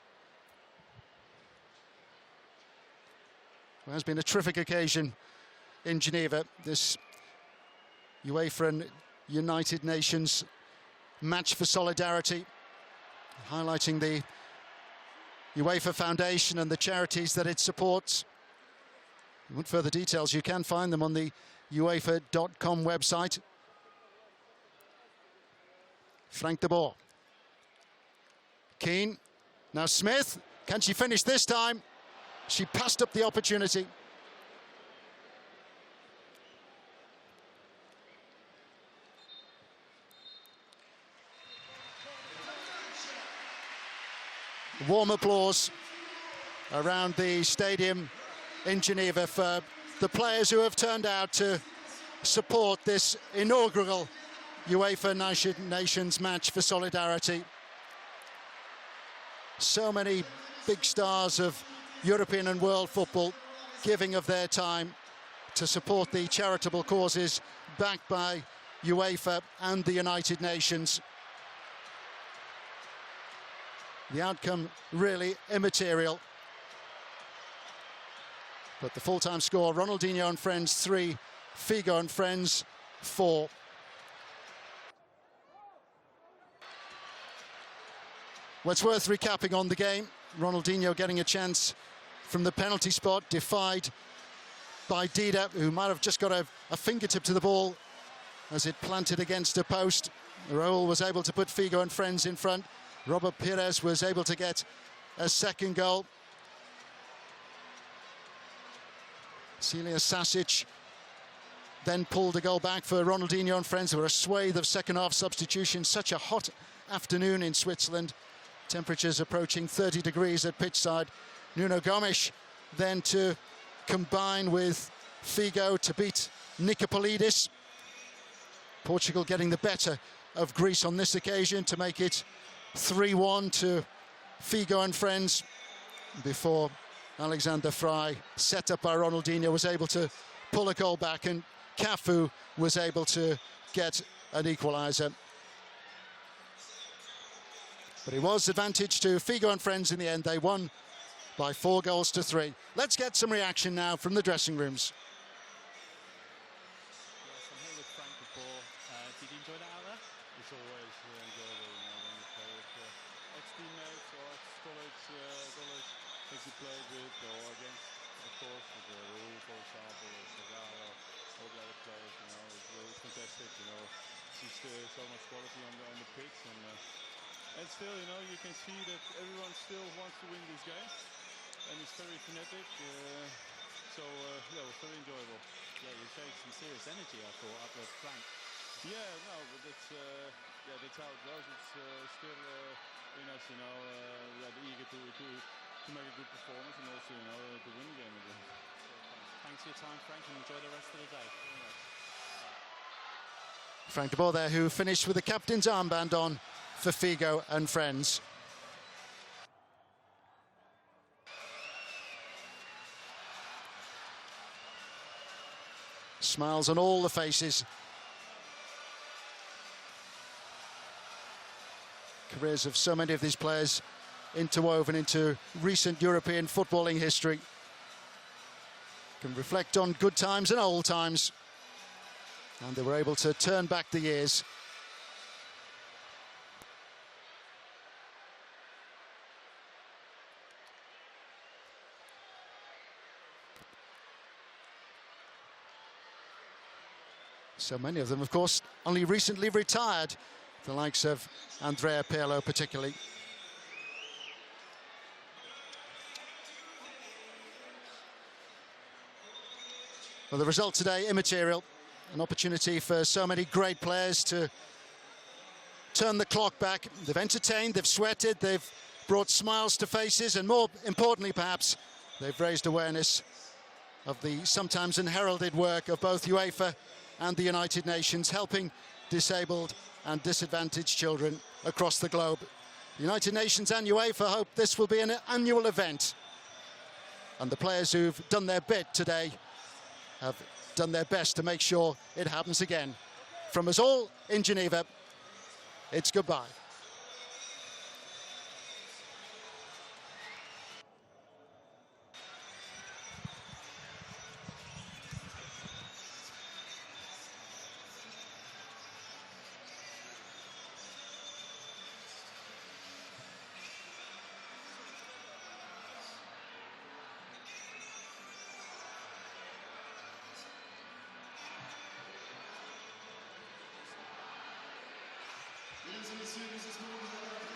Well, has been a terrific occasion in Geneva, this UEFA and United Nations match for solidarity, highlighting the UEFA Foundation and the charities that it supports. If you want further details, you can find them on the UEFA.com website. Frank de Boer. Keane, now Smith, can she finish this time? She passed up the opportunity. Warm applause around the stadium in Geneva for the players who have turned out to support this inaugural UEFA Nations match for solidarity. So many big stars of European and world football giving of their time to support the charitable causes backed by UEFA and the United Nations. The outcome really immaterial. But the full-time score, Ronaldinho and friends 3, Figo and friends 4. Well, it's worth recapping on the game. Ronaldinho getting a chance from the penalty spot, defied by Dida, who might have just got a fingertip to the ball as it planted against a post. Raúl was able to put Figo and friends in front. Robert Pires was able to get a second goal. Celia Sasic then pulled a goal back for Ronaldinho and friends. There were a swathe of second-half substitutions. Such a hot afternoon in Switzerland. Temperatures approaching 30 degrees at pitchside. Nuno Gomes then to combine with Figo to beat Nicopolidis. Portugal getting the better of Greece on this occasion to make it 3-1 to Figo and friends before Alexander Frey, set up by Ronaldinho, was able to pull a goal back, and Cafu was able to get an equaliser. But it was advantage to Figo and friends in the end. They won by 4-3. Let's get some reaction now from the dressing rooms. Yes, I'm here with Frank before. Did you enjoy that out there? It's always enjoyable, when you play with ex-teammates or ex-colleagues that you play with, or against, of course, with Raúl, for example, or Salgado, all the other players. It's really fantastic. See so much quality on the pitch, and still, you can see that everyone still wants to win this game, and it's very kinetic. So yeah, it was very enjoyable. Yeah, you showed some serious energy, I thought, up with Frank. Yeah, no, but that's how it goes. It's still in us, eager to make a good performance, and also, to win the game again. Thanks for your time, Frank, and enjoy the rest of the day. Frank de Boer there, who finished with the captain's armband on for Figo and friends. Smiles on all the faces. Careers of so many of these players interwoven into recent European footballing history. Can reflect on good times and old times. And they were able to turn back the years. So many of them, of course, only recently retired. The likes of Andrea Pirlo particularly. Well, the result today, immaterial. An opportunity for so many great players to turn the clock back. They've entertained, they've sweated, they've brought smiles to faces, and more importantly, perhaps, they've raised awareness of the sometimes unheralded work of both UEFA and the United Nations, helping disabled and disadvantaged children across the globe. The United Nations and UEFA hope this will be an annual event. And the players who've done their bit today have done their best to make sure it happens again. From us all in Geneva, it's goodbye.